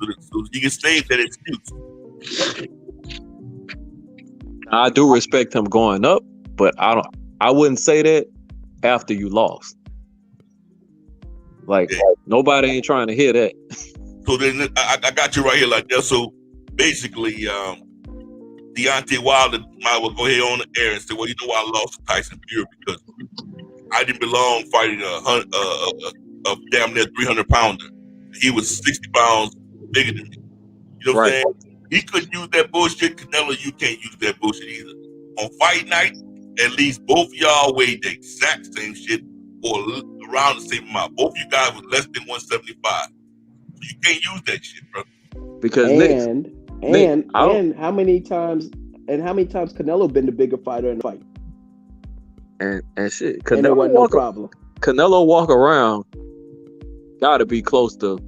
So you can save that excuse. I do respect him going up, but I wouldn't say that after you lost. Like, nobody ain't trying to hear that. So then I got you right here like that. So basically, Deontay Wilder might well go ahead on the air and say, well, you know why I lost to Tyson Fury? Because I didn't belong fighting a damn near 300 pounder. He was 60 pounds bigger than me. You know what I'm saying? He couldn't use that bullshit. Canelo, you can't use that bullshit either. On fight night, at least both of y'all weighed the exact same shit or around the same amount. Both of you guys was less than 175. So you can't use that shit, bro. Because and how many times Canelo been the bigger fighter in the fight? And shit, And there wasn't no problem. Canelo walk around gotta be close to,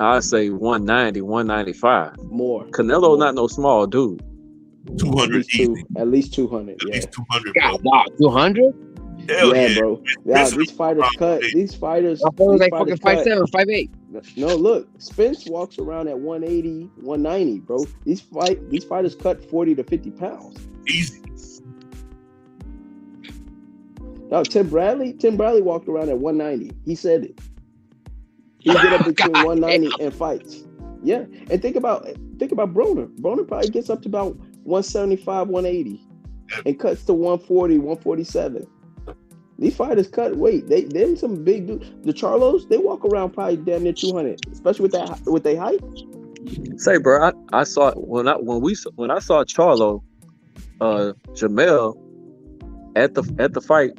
I'd say 190, 195. More. Canelo not no small dude. 200 easy. At least 200. At least 200, God, bro. wow, 200? Hell Yeah, bro. Yeah, these fighters cut. These fighters. I thought it was like fighters fucking cut. 5'7", 5'8". No, look, Spence walks around at 180, 190, bro. These fighters cut 40 to 50 pounds. Easy. No, Tim Bradley walked around at 190. He said it. He get up between 190 and fights. Yeah, and think about Broner. Broner probably gets up to about 175, 180, and cuts to 140, 147. These fighters cut weight. Them some big dudes. The Charlos, they walk around probably damn near 200, especially with their height. Say, bro, I saw when I saw Charlo, Jamel at the fight,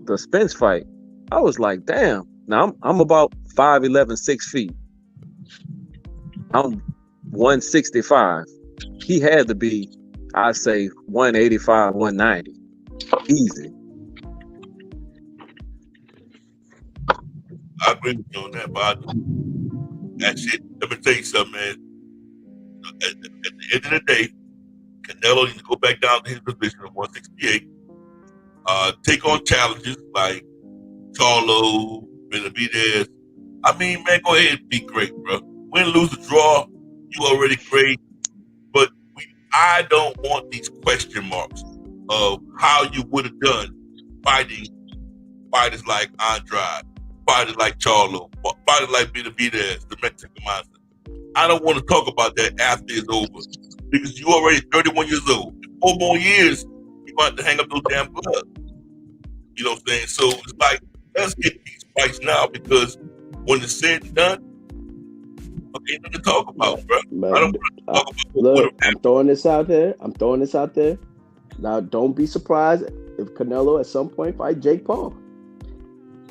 the Spence fight, I was like, damn. Now I'm about 5'11", 6 feet. I'm 165. He had to be, I say, 185, 190. Easy. I agree with you on that, but that shit, let me tell you something, man. At the end of the day, Canelo needs to go back down to his position of 168. Take on challenges like Charlo, Benavidez. I mean, man, go ahead and be great, bro. Win, lose, or draw, you already great. But I don't want these question marks of how you would have done fighting fighters like Andrade, fighters like Charlo, fighters like Benavidez, the Mexican monster. I don't want to talk about that after it's over because you already 31 years old. 4 more years, you're going to hang up those damn gloves. You know what I'm saying? So it's like, let's get these fights now because when it's said and done, okay, nothing to talk about, bro. But, I don't want to talk about look, I'm throwing this out there. Now, don't be surprised if Canelo at some point fight Jake Paul.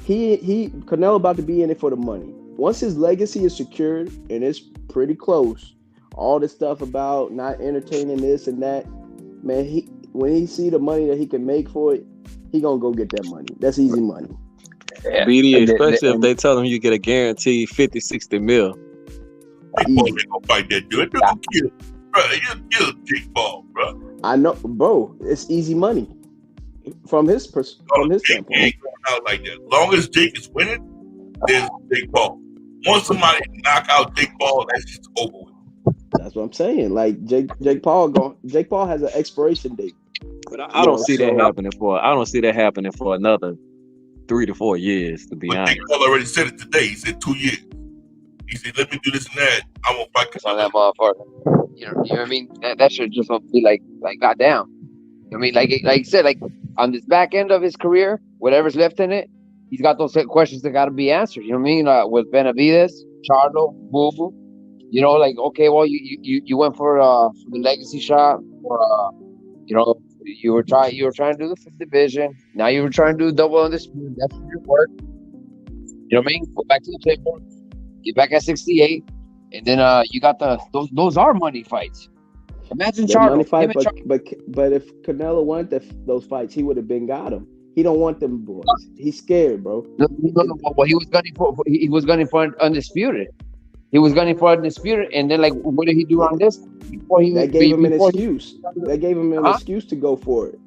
Canelo about to be in it for the money. Once his legacy is secured, and it's pretty close, all this stuff about not entertaining this and that, man, when he see the money that he can make for it, he gonna go get that money. That's easy money. Yeah. BD, especially if they tell him you get a guaranteed 50, 60 mil. Jake Paul ain't gonna fight that dude. They're gonna kill, bro. He'll kill Jake Paul, bro. I know, bro. It's easy money from his standpoint. Jake ain't going out like that. As long as Jake is winning, there's Jake Paul. Once somebody knock out Jake Paul, that's just over with. That's what I'm saying. Like Jake Paul has an expiration date. But I don't see that happening for. I don't see that happening for another 3 to 4 years. To be honest, Jake Paul already said it today. He said 2 years. He said, "Let me do this and that. I won't fight." On that motherfucker. You know what I mean? That should just be like goddamn. I mean, like you said, like on this back end of his career, whatever's left in it, he's got those questions that got to be answered. You know what I mean? With Benavidez, Charlo, Boo. You know, like okay, well, you went for the legacy shot, or you know, you were trying to do the 5th division. Now you were trying to do double undisputed. That's your work. You know what I mean? Go back to the table, get back at 68, and then you got those are money fights. Imagine Charlo. Money fight, but if Canelo wanted those fights, he would have been got them. He don't want them boys. He's scared, bro. No, well, he was gunning for undisputed. He was gunning for undisputed, and then like, what did he do on this? That gave him an excuse. That gave him an excuse to go for it.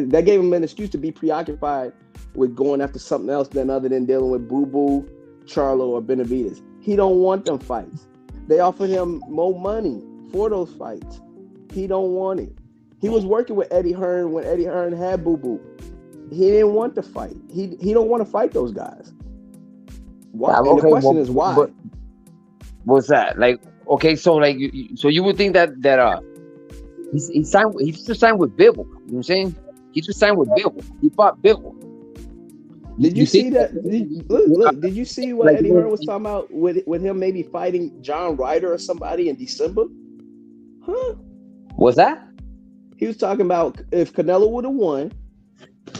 That gave him an excuse to be preoccupied with going after something else other than dealing with Boo Boo, Charlo, or Benavidez. He don't want them fights. They offered him more money for those fights. He don't want it. He was working with Eddie Hearn when Eddie Hearn had Boo Boo. He didn't want to fight. He don't want to fight those guys. Why? And the question is why. What's that? Like, okay, so like, so you would think that he signed. He just signed with Bivol. You know what I'm saying? He just signed with Bivol. He fought Bivol. Did you see that? Look, did you see what Eddie Hearn was talking about with him maybe fighting John Ryder or somebody in December? Huh? What's that? He was talking about if Canelo would have won,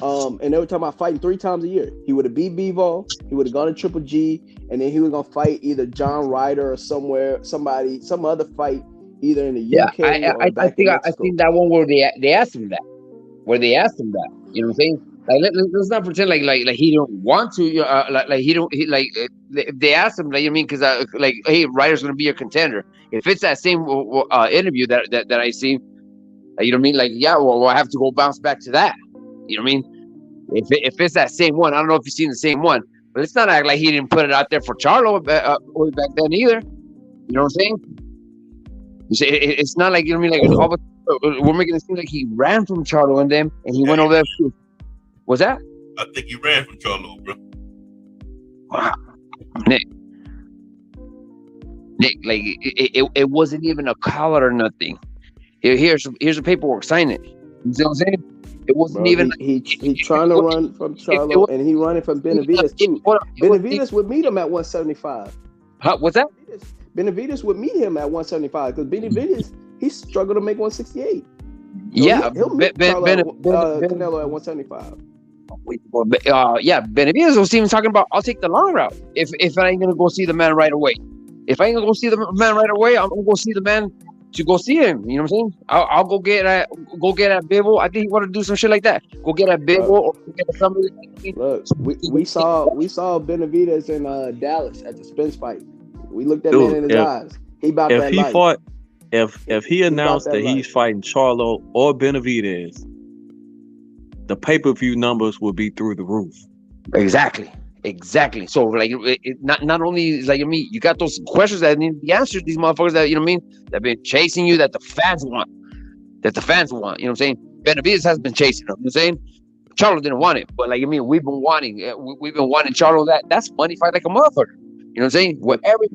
and they were talking about fighting 3 times a year. He would have beat Bivol, he would have gone to Triple G, and then he was gonna fight either John Ryder or some other fight, either in the UK or back in Mexico. I think that one where they asked him that. Where they asked him that. You know what I'm saying? Like let's not pretend like he don't want to. If they asked him, like, you mean, because like, hey, Ryder's gonna be your contender. If it's that same interview that I see, you know what I mean? Like, yeah, well, I have to go bounce back to that. You know what I mean? If it's that same one, I don't know if you've seen the same one, but let's not act like he didn't put it out there for Charlo way back then either. You know what I'm saying? It's not like, you know what I mean? Like, we're making it seem like he ran from Charlo and them, and he went over there. Was that? I think he ran from Charlo, bro. Wow, Nick, like it wasn't even a collar or nothing. Here's the paperwork. Sign it. You see what I'm saying? It wasn't even. He trying to run from Charlo, and he running from Benavidez too. Benavidez would meet him at 175. What's that? Benavidez would meet him at 175 because Benavidez he struggled to make 168. So yeah, he'll meet Canelo at 175. Yeah, Benavidez was even talking about, I'll take the long route if I ain't gonna go see the man right away. If I ain't gonna go see the man right away, I'm gonna go see the man to go see him. You know what I'm saying? I'll go get at Bivol. I think he want to do some shit like that. Go get at Bivol or go get at somebody. Look, we saw Benavidez in Dallas at the Spence fight. We looked at him in his eyes. He about that life. If he announced that he's fighting Charlo or Benavidez, the pay-per-view numbers will be through the roof. Exactly. So like, not only is like, you got those questions that need to be answered. These motherfuckers that that been chasing you, that the fans want. You know what I'm saying? Benavidez has been chasing them. You know what I'm saying? Charlo didn't want it, but like, we've been wanting Charlo. That's money fight like a motherfucker. You know what I'm saying? Whatever,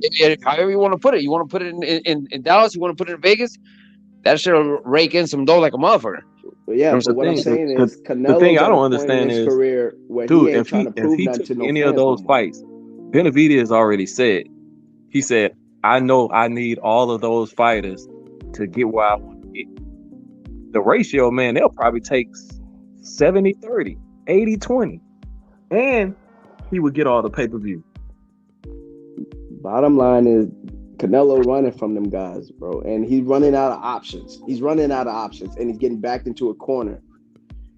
however you want to put it. You want to put it in Dallas. You want to put it in Vegas. That shit'll rake in some dough like a motherfucker. But yeah, You know but what I'm saying is, the thing Canelo's I at a don't point in understand his is, career where dude, he ain't if trying to he prove nothing took to no any fans of those no more. fights, Benavidez already said, he said, I know I need all of those fighters to get where I want to get. The ratio, man, they'll probably take 70-30, 80-20, and he would get all the pay-per-view. Bottom line is, Canelo running from them guys, bro, and he's running out of options. And he's getting backed into a corner.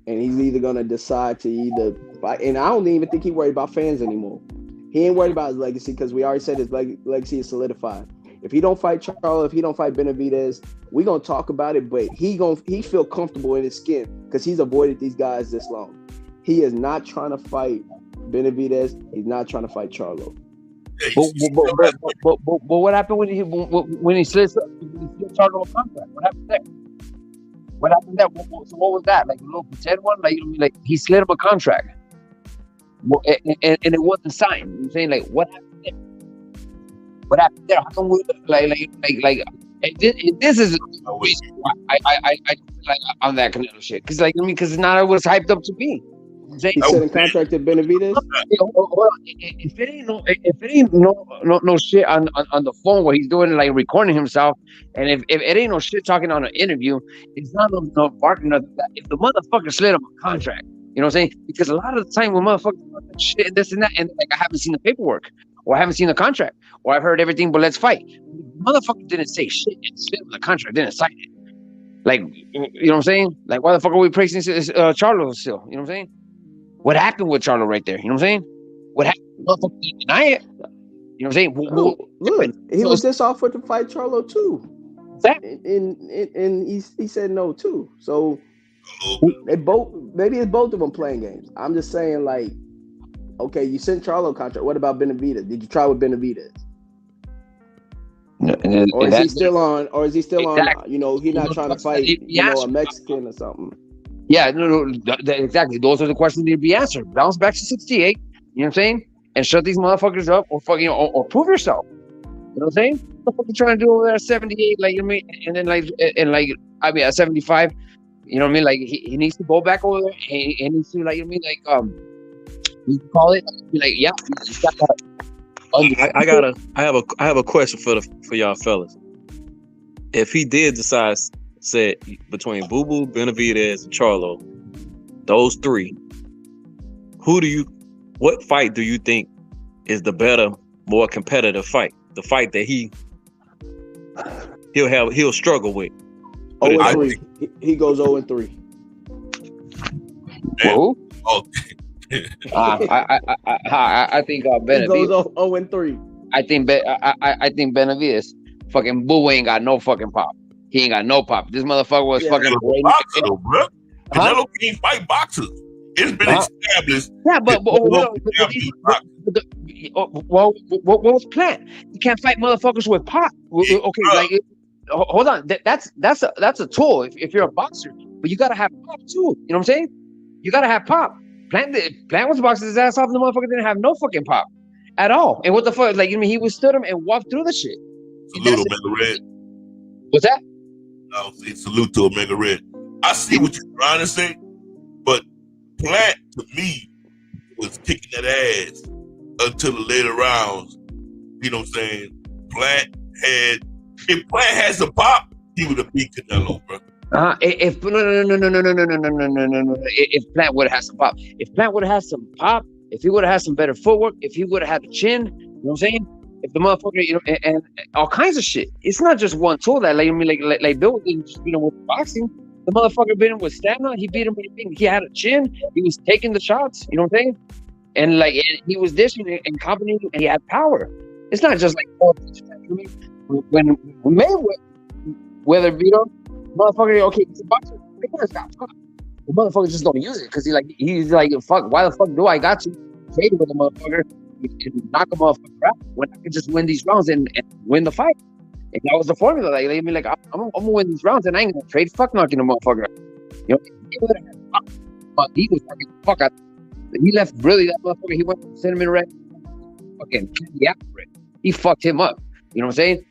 And he's either gonna decide to either fight, and I don't even think he's worried about fans anymore. He ain't worried about his legacy because we already said his legacy is solidified. If he don't fight Charlo, if he don't fight Benavidez, we gonna talk about it. But he feel comfortable in his skin because he's avoided these guys this long. He is not trying to fight Benavidez. He's not trying to fight Charlo. But what happened when he slid Charlo a contract? What happened there? So what was that? Like a little pretend one? Like he slid him a contract. And it wasn't signed. You know what I'm saying? Like, what happened there? How come we this is the reason why I like on that Canelo shit. Because now it was hyped up to be. He said in contract to Benavidez. If it ain't no shit on the phone where he's doing like recording himself, and if it ain't no shit talking on an interview, it's not no barking. If the motherfucker slid him a contract, you know what I'm saying? Because a lot of the time when motherfuckers shit this and that, and like I haven't seen the paperwork, or I haven't seen the contract, or I've heard everything, but let's fight. Motherfucker didn't say shit and slid him the contract, didn't sign it. Like, you know what I'm saying? Like, why the fuck are we praising Charlo still? You know what I'm saying? What happened with Charlo right there? You know what I'm saying? What happened? Motherfucker didn't deny it. You know what I'm saying? Look, he was just offered to fight Charlo too. Exactly. And he said no too. So maybe it's both of them playing games. I'm just saying, like, okay, you sent Charlo contract. What about Benavidez? Did you try with Benavidez? Or is he still on? You know, he's not trying to fight. A Mexican or something. Yeah, no, exactly. Those are the questions that need to be answered. Bounce back to 68. You know what I'm saying? And shut these motherfuckers up, or fucking, or prove yourself. You know what I'm saying? What the fuck you trying to do over there at 78? Like, you know what I mean? And then at 75, you know what I mean? Like, he needs to go back over there. He needs to, like, you know what I mean? Like, you call it, like, yeah. I have a question for y'all fellas. If he did decide, said between Boo Boo, Benavidez, and Charlo, those three, what fight do you think is the better, more competitive fight? The fight that he'll struggle with. 0-3. He goes 0-3. Who? Oh. I think Benavidez. He goes 0-3. I think Benavidez. Fucking Boo ain't got no fucking pop. He ain't got no pop. This motherfucker was fucking boxer, bro. Canelo can't fight boxers. It's been established. Yeah, but what was the plan? You can't fight motherfuckers with pop. Okay, hold on. That's a tool if you're a boxer, but you gotta have pop too. You know what I'm saying? You gotta have pop. Plant was boxing his ass off. The motherfucker didn't have no fucking pop at all. And what the fuck? Like, he withstood him and walked through the shit. Salute Omega Red. What's that? No, salute to Omega Red. I see what you're trying to say, but Plant to me was kicking that ass until the later rounds. You know what I'm saying? If Plant has a pop, he would have beat Canelo, bro. If Plant would have had some pop, if he would have had some better footwork, if he would have had the chin, you know what I'm saying? If the motherfucker, and all kinds of shit. It's not just one tool that like Bill didn't just beat him with boxing. The motherfucker beat him with stamina. He beat him with everything. He had a chin. He was taking the shots. You know what I'm saying? And he was dishing and combining, and he had power. It's not just like when Mayweather beat him, motherfucker. Okay, he's a boxer. The motherfucker just don't use it because he's like fuck. Why the fuck do I got to? traded with a motherfucker and knock a motherfucker out when I can just win these rounds and win the fight. And that was the formula. Like they be like, I'm gonna win these rounds and I ain't gonna trade. Fuck knocking a motherfucker out. You know, he was fucking fuck out. He left really that motherfucker. He went to Cinnamon Red. Fucking yeah, he fucked him up. You know what I'm saying?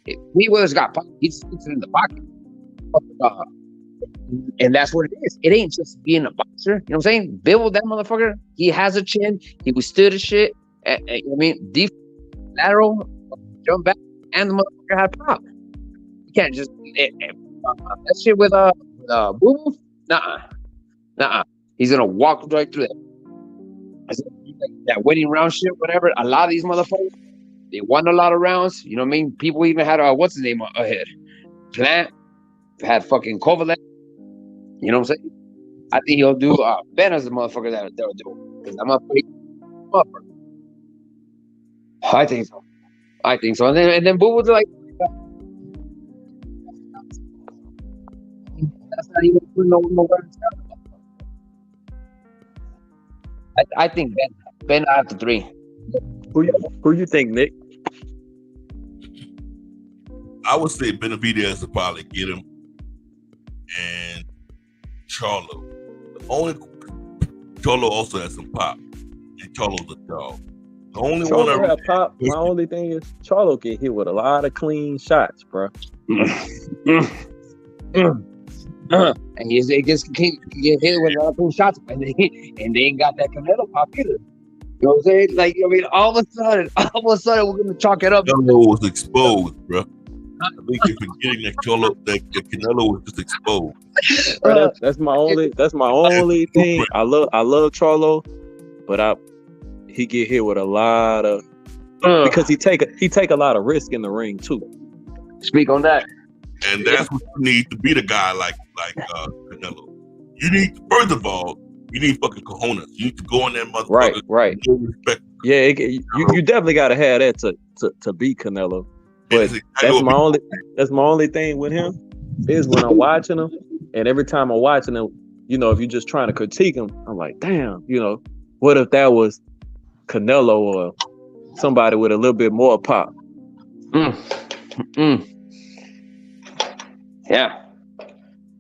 If Mayweather's got pocket, he just puts it in the pocket. And that's what it is. It ain't just being a boxer. You know what I'm saying? Bivol, that motherfucker, he has a chin. He withstood his shit. You know what I mean? Deep, lateral, jump back, and the motherfucker had pop. You can't just that shit with Boo. Nah. He's gonna walk right through that. That winning round shit, whatever. A lot of these motherfuckers, they won a lot of rounds. You know what I mean? People even had what's his name ahead? Plant had fucking Kovalev. You know what I'm saying? I think he'll do Ben as the motherfucker that'll do. Because I'm a motherfucker. I think so. And then Boo was like, that's not even putting no words down. I think Ben after 3. Who you think, Nick? I would say Benavidez will probably get him, and Charlo. Charlo also has some pop, and Charlo's a dog. The only Charlo one I have pop. My only thing is Charlo get hit with a lot of clean shots, bro. And he just get hit with a lot of clean shots, and they ain't got that Canelo pop either. You know what I'm saying? Like, I mean, all of a sudden, we're gonna chalk it up. Canelo was exposed, bro. I think you're forgetting that Canelo was just exposed. Bro, that's my only thing. I love Charlo, but he get hit with a lot of because he take a lot of risk in the ring too. Speak on that. And that's what you need to be the guy like Canelo. You need, first of all, you need fucking cojones. You need to go in there, motherfucker. Right. No respect. Yeah, you definitely gotta have that to beat Canelo. But that's my only thing with him is when I'm watching him, and every time I'm watching him, you know, if you're just trying to critique him, I'm like, damn, you know, what if that was Canelo or somebody with a little bit more pop? Yeah.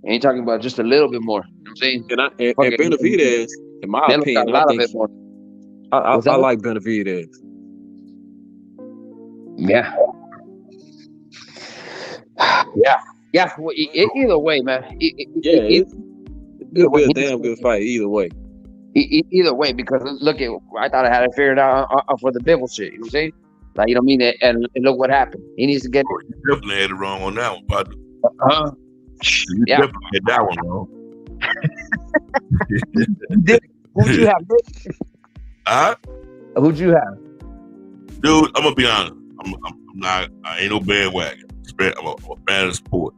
Ain't talking about just a little bit more. You know what I'm saying? And Benavidez, in my opinion, a lot of it more. I like Benavidez. Yeah. Well, either way, man. It'll be a damn good fight either way. Either way, because look at, I thought I had it figured out for the Bivol shit. You know what I'm saying? Like, you know what I mean? And look what happened. He needs to get. You definitely had it wrong on that one, partner. You Yeah. definitely had that one wrong. Who'd you have, Nick? Who'd you have? Dude, I'm gonna be honest. I ain't no bandwagon. I'm a fan of the sport.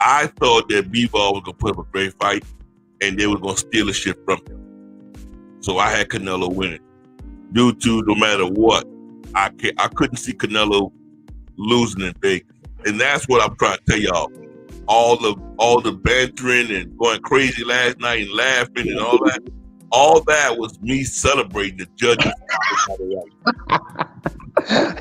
I thought that Bivol was gonna put up a great fight, and they were gonna steal the shit from him. So I had Canelo winning. Due to no matter what, I couldn't see Canelo losing in Vegas, and that's what I'm trying to tell y'all. All the bantering and going crazy last night and laughing and all that was me celebrating the judges.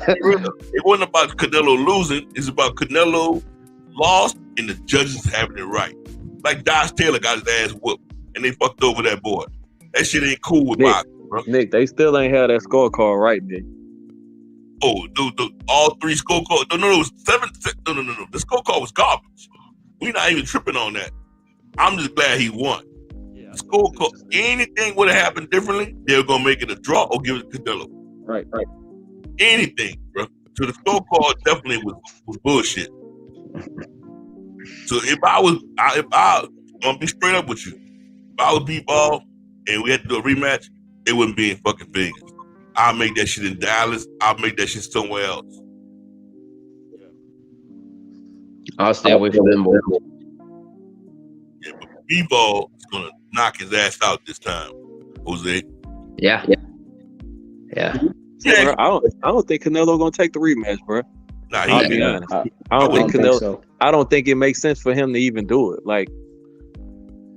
It wasn't about Canelo losing. It's about Canelo lost and the judges having it right. Like Josh Taylor got his ass whooped and they fucked over that boy. That shit ain't cool with boxing, bro. Nick, they still ain't had that scorecard right, Nick. Oh, dude, all 3 scorecards. No, it was 7. No. The scorecard was garbage. We're not even tripping on that. I'm just glad he won. Yeah, the scorecard, anything would have happened differently, they were gonna make it a draw or give it to Canelo. Right. Anything, bro. So the scorecard definitely was bullshit. So if I'm gonna be straight up with you, if I was Bivol and we had to do a rematch, it wouldn't be in fucking Vegas. I'll make that shit in Dallas. I'll make that shit somewhere else. I'll stay away from them, boy. Yeah, but Bivol is gonna knock his ass out this time, Jose. Yeah. Bro, I don't think Canelo gonna take the rematch, bro. Nah, I'll be honest. I don't think Canelo. So. I don't think it makes sense for him to even do it. Like,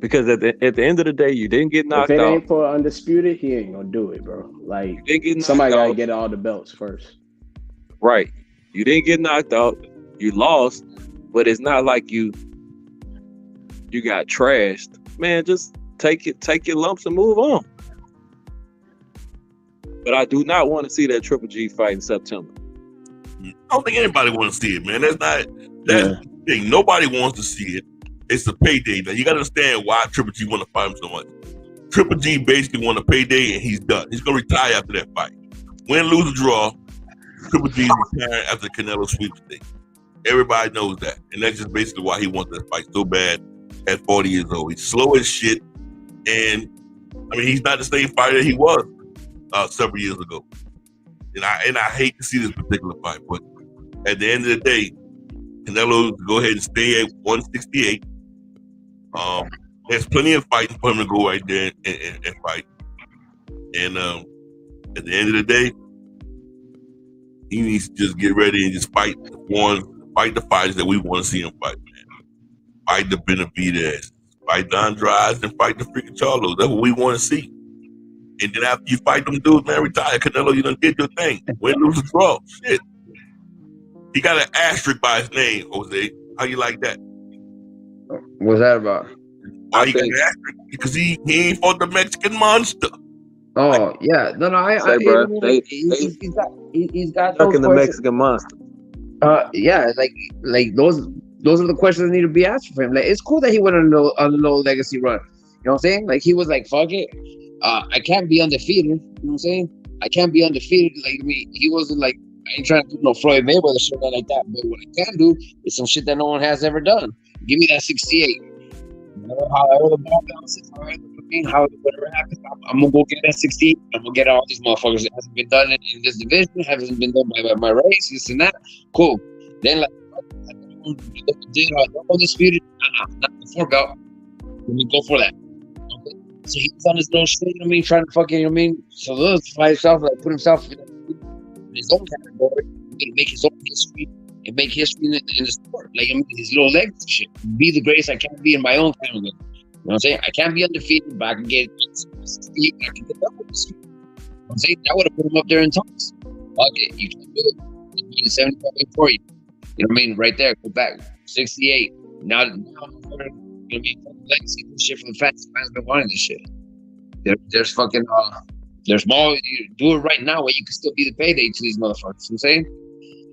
Because at the end of the day, you didn't get If knocked it out. ain't for undisputed, he ain't gonna do it, bro. Like You didn't get knocked somebody gotta out. get all the belts first. Right. You didn't get knocked out. You lost, but it's not like you got trashed. Man, just take your lumps and move on. But I do not want to see that Triple G fight in September. I don't think anybody wants to see it, man. That's the thing. Nobody wants to see it. It's a payday. Now you gotta understand why Triple G want to fight him so much. Triple G basically want a payday and he's done. He's gonna retire after that fight. Win, lose, or draw, Triple G is retiring after Canelo sweepstakes. Everybody knows that. And that's just basically why he wants that fight so bad at 40 years old. He's slow as shit. And I mean, he's not the same fighter he was several years ago. And I hate to see this particular fight, but at the end of the day, Canelo go ahead and stay at 168. There's plenty of fighting for him to go right there and fight. And at the end of the day, he needs to just get ready and just fight the fighters that we want to see him fight, man. Fight the Benavidez, fight the Andrade, and fight the freaking Charlos. That's what we want to see. And then after you fight them dudes, man, retire. Canelo, you done did your thing. Win, lose, or draw. Shit. He got an asterisk by his name, Jose. How you like that? What's that about? Why he got an asterisk? Because he ain't fought the Mexican monster. Oh yeah, no, Say, bro, he's got stuck those in the questions. Mexican monster. Yeah, like those are the questions that need to be answered for him. Like, it's cool that he went on a low legacy run. You know what I'm saying? Like, he was like, fuck it, I can't be undefeated. You know what I'm saying? I can't be undefeated. Like, I mean, he wasn't like, I ain't trying to do no Floyd Mayweather shit like that. But what I can do is some shit that no one has ever done. Give me that 68. However the ball bounces, however whatever happens, I'm gonna go get that 68. I'm gonna get all these motherfuckers. It hasn't been done in this division. It hasn't been done by my race. This and that. Cool. Then like, undisputed. Not the 4 belt. Let me go for that. Okay. So he's on his little shit. You know what I mean? Trying to fucking. You know what I mean? So solidify himself, like put himself in his own category, make his own history. And make history in the sport. Like, I mean, his little legs and shit. Be the greatest I can be in my own category. You know what I'm saying? I can't be undefeated, but I can get 68, I can get double this. You know what I'm saying? That would have put him up there in talks. Okay, you can do it. You can be 75 for you. You know what I mean? Right there, go back. 68. Now you know what I mean? Legacy, this shit for the fans. The fans been wanting this shit. There's fucking, there's more. You do it right now where you can still be the payday to these motherfuckers. You know what I'm saying?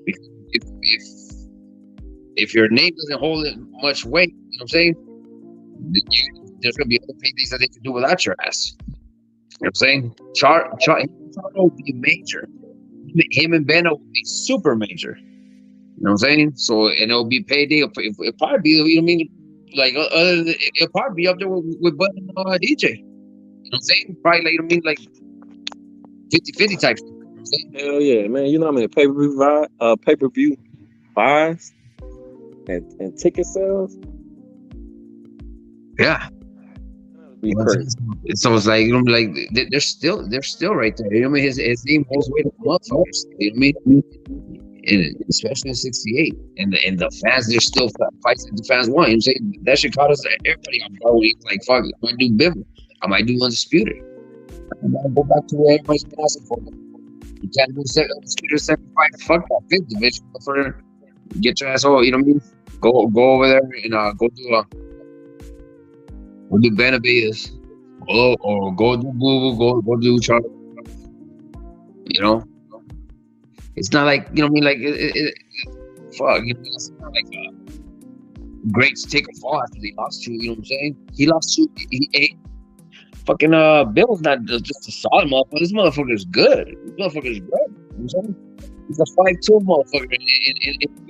Because if your name doesn't hold much weight, you know what I'm saying? There's gonna be other paydays that they can do without your ass. You know what I'm saying? Charlo would be major. Him and Beno would be super major. You know what I'm saying? So, and it'll be payday. It'll probably be, you know what I mean? Like, other than, it'll probably be up there with Bud and DJ. You know what I'm saying? Probably, like, you know what I mean? Like 50-50 type. You know what I'm saying? Hell yeah, man. You know how many pay-per-view buys and ticket sales? Yeah. Be crazy. So it's like, you know, like they're still right there. You know what I mean? His name holds weight of motherfuckers. You know what I mean? And especially in 68. And the fans, they're still fighting the fans want. You know what I'm saying? That shit caught us everybody on board. Like, fuck, I might do Bivol. I might do Undisputed. I might go back to where everybody's been asking for. You can't do Undisputed 75. Fuck that 5th division. For get your asshole, you know what I mean? Go over there and go do Benavidez. Or go do Boo, go do Charlie. You know? It's not like, you know what I mean? Like, fuck, you know, it's not like greats take a fall after they lost to, you know what I'm saying? He lost to, fucking Bill's not just a solid motherfucker. This motherfucker is good. This motherfucker is great. You know what I'm saying? He's a 5'2" motherfucker.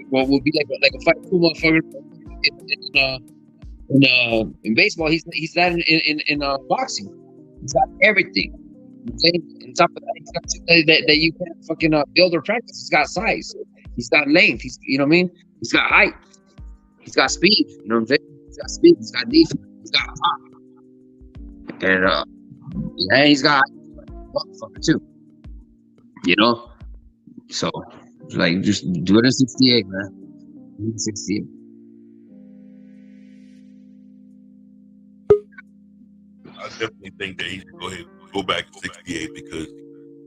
What would be like a 5'2" motherfucker in baseball. He's that in boxing. He's got everything. You know what I'm saying? On top of that, he's got something that you can't fucking build or practice. He's got size. He's got length. You know what I mean? He's got height. He's got speed. You know what I'm saying? He's got speed. He's got defense. He's got pop. And he's got motherfucker too. You know? So, like, just do it in 68, man. 68. definitely think that he should go ahead and go back to 68 because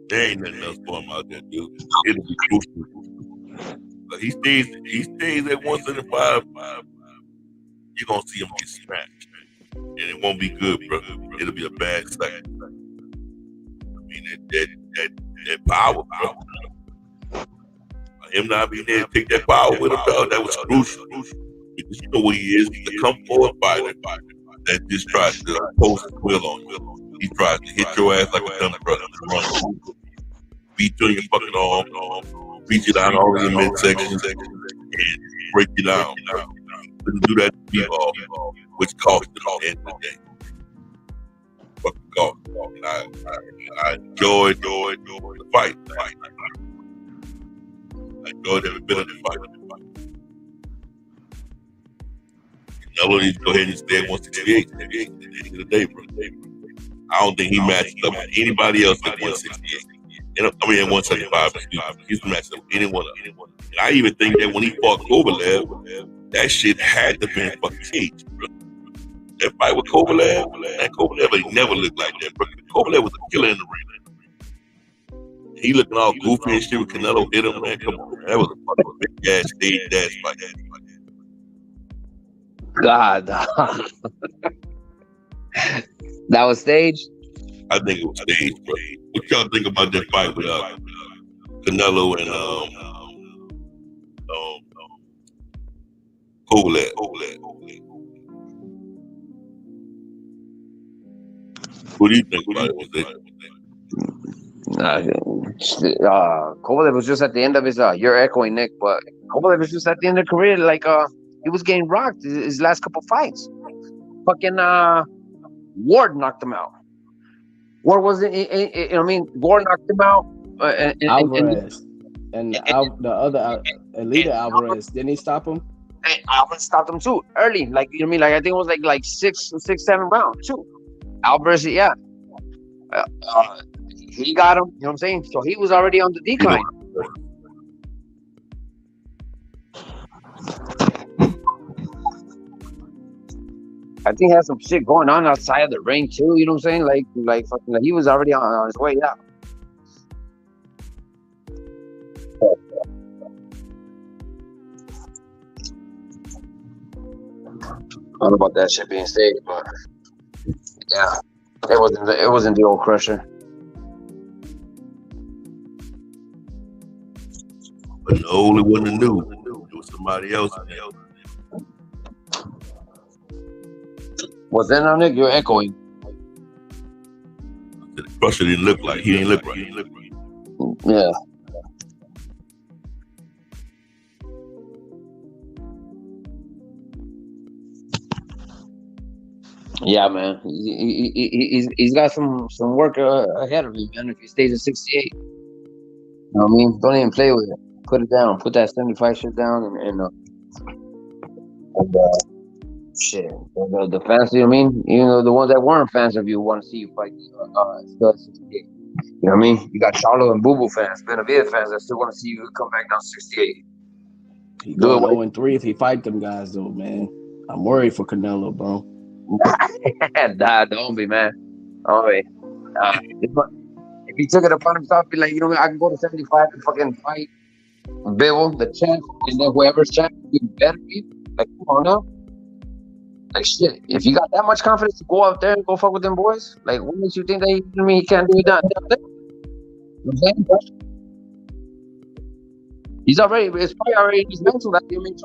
there ain't nothing else for him out there, dude. It'll be crucial. But he stays at 175. You're gonna see him get smashed, and it won't be good, bro. It'll be a bad sight. I mean, that power, bro. Him not being there to take that power with him, dog, that was crucial. Because you know what he is. He's a come forward fighter that just tries to impose his will on you. He tries to hit your ass like a dumb brother. Beat you in your fucking arm, beat you down all in your midsection, and break you down. Couldn't do that to Bivol, which cost him at the end of the day. Fucking cost. And I enjoyed the fight. I enjoyed every bit of the fight. Canelo needs to go ahead and stay at 168 at the end of the day, bro. I don't think he matched up with anybody else at 168. I mean, at 175, he's matched up with anyone else. And I even think that when he fought Kovalev, that shit had to be fucking caged, bro. That fight with Kovalev, man, Kovalev ain't never looked like that, bro. Kovalev was a killer in the ring. He looking all goofy and shit with Canelo hit him, man. Come on, man. That was a fucking big ass stage ass fight. God. That was staged? I think it was staged, bro. What y'all think about that fight with Canelo and Kovalev? What do you think about it? Kovalev was just at the end of his you're echoing, Nick, but Kovalev was just at the end of his career, like he was getting rocked his last couple fights. Fucking Ward knocked him out. Ward wasn't, Ward knocked him out. Alvarez and the other Elite Alvarez, didn't he stop him? Alvarez stopped him too early, like you know what I mean. Like I think it was like 7 rounds too. Alvarez, yeah, he got him. You know what I'm saying? So he was already on the decline. I think he had some shit going on outside of the ring too. You know what I'm saying? Like he was already on his way out. I don't know about that shit being staged, but yeah, it wasn't the old Crusher. But the only one that knew it was somebody else. Was that on it? You're echoing. The Crusher didn't look like he didn't look right. Yeah. Yeah, man. He's got some work ahead of him, man. If he stays at 68, you know what I mean? Don't even play with it. Put it down. Put that 75 shit down, and shit. The fans, you know what I mean? Even though the ones that weren't fans of you want to see you fight still at 68. You know what I mean? You got Charlo and Boo Boo fans, Benavides fans that still want to see you come back down 68. He going 0-3 if he fight them guys, though, man. I'm worried for Canelo, bro. Nah, don't be, man. Don't be. If he took it upon himself, be like, you know, I can go to 75 and fucking fight Bivol, the champ, and then whoever's champ be better be. Like, come on now. Like, shit. If you got that much confidence to go out there and go fuck with them boys, like, what makes you think that he can't do it down there? You know what I'm saying? He's already, it's probably already in his mental that, I mean,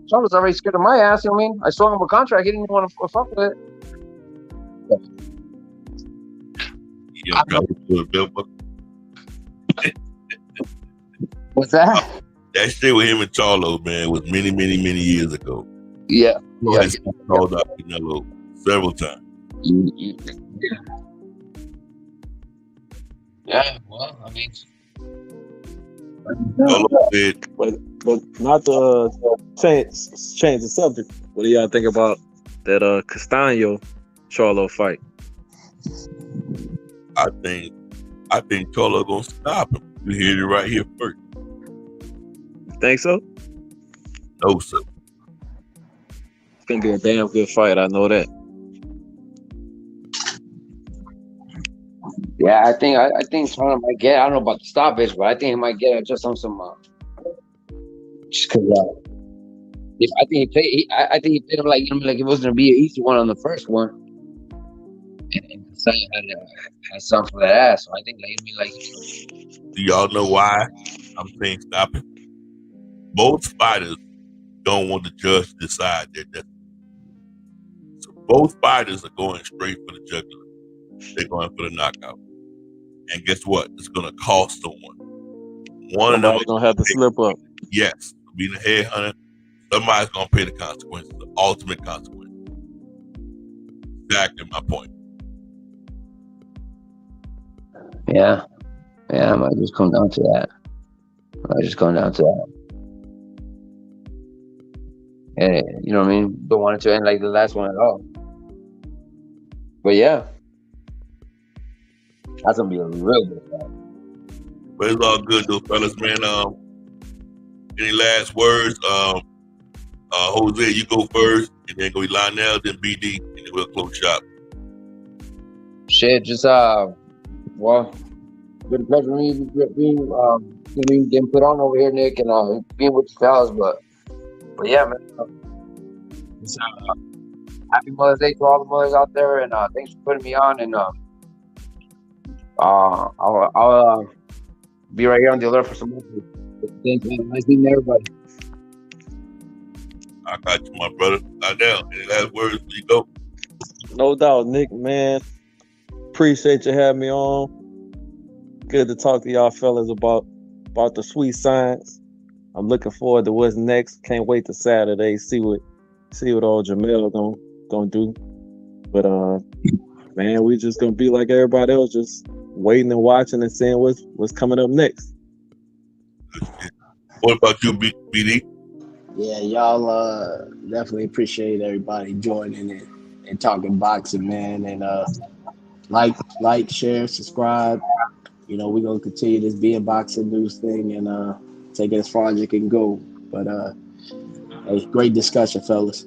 Charlo's already scared of my ass, you know what I mean? I sold him a contract, he didn't even want to fuck with it. What's that? That shit with him and Charlo, man, was many, many, many years ago. Yeah. He called out Canelo several times. Yeah, well, I mean... But not to change the subject. What do y'all think about that Castaño Charlo fight? I think Charlo gonna stop him. You heard it right here first. You think so? No, sir. It's gonna be a damn good fight. I know that. Yeah, I think Turner might get. I don't know about the stoppage, but I think he might get it just on some. Just because. I think he played. I think he played him like it was gonna be an easy one on the first one, and Sanya had something for that ass. So I think Do y'all know why I'm saying stop it? Both fighters don't want the judge to decide their destiny. So both fighters are going straight for the jugular. They're going for the knockout. And guess what? It's going to cost someone. One of them Somebody's gonna have to slip up. Yes, being a headhunter, somebody's going to pay the consequences, the ultimate consequence. Exactly my point. Yeah, it might just come down to that. Yeah, you know what I mean? Don't want it to end like the last one at all. But yeah, that's gonna be a real good fight. But it's all good though, fellas, man. Any last words? Jose, you go first, and then go Lionel, then BD, and then we'll close shop. Shit, just well, good pleasure being getting put on over here, Nick, and being with you fellas. But yeah, man. It's, happy Mother's Day to all the mothers out there, and thanks for putting me on. And I'll be right here on the alert for some more. Thanks, man. Nice meeting everybody. I got you, my brother. Lionel, any last words before you go? No doubt, Nick, man. Appreciate you having me on. Good to talk to y'all fellas about the sweet science. I'm looking forward to what's next. Can't wait to Saturday. See what old Jamel gonna do. But man, we just gonna be like everybody else, just waiting and watching and seeing what's coming up next. What about you, BD? Yeah, y'all definitely appreciate everybody joining it and talking boxing, man. And like, share, subscribe. You know, we're gonna continue this Being Boxing News thing and take it as far as it can go. But hey, great discussion, fellas.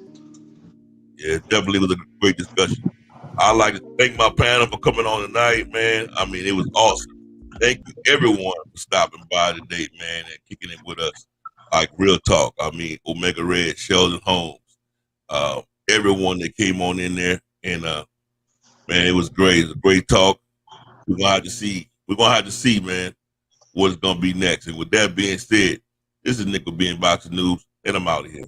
Yeah, it definitely was a great discussion. I'd like to thank my panel for coming on tonight, man. I mean, it was awesome. Thank you, everyone, for stopping by today, man, and kicking it with us. Like, real talk. I mean, Omega Red, Sheldon Holmes, everyone that came on in there. And, man, it was great. It was a great talk. We're going to have to see, man, what's going to be next. And with that being said, this is Nick with Being Boxing News, and I'm out of here.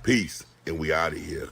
Peace, and we out of here.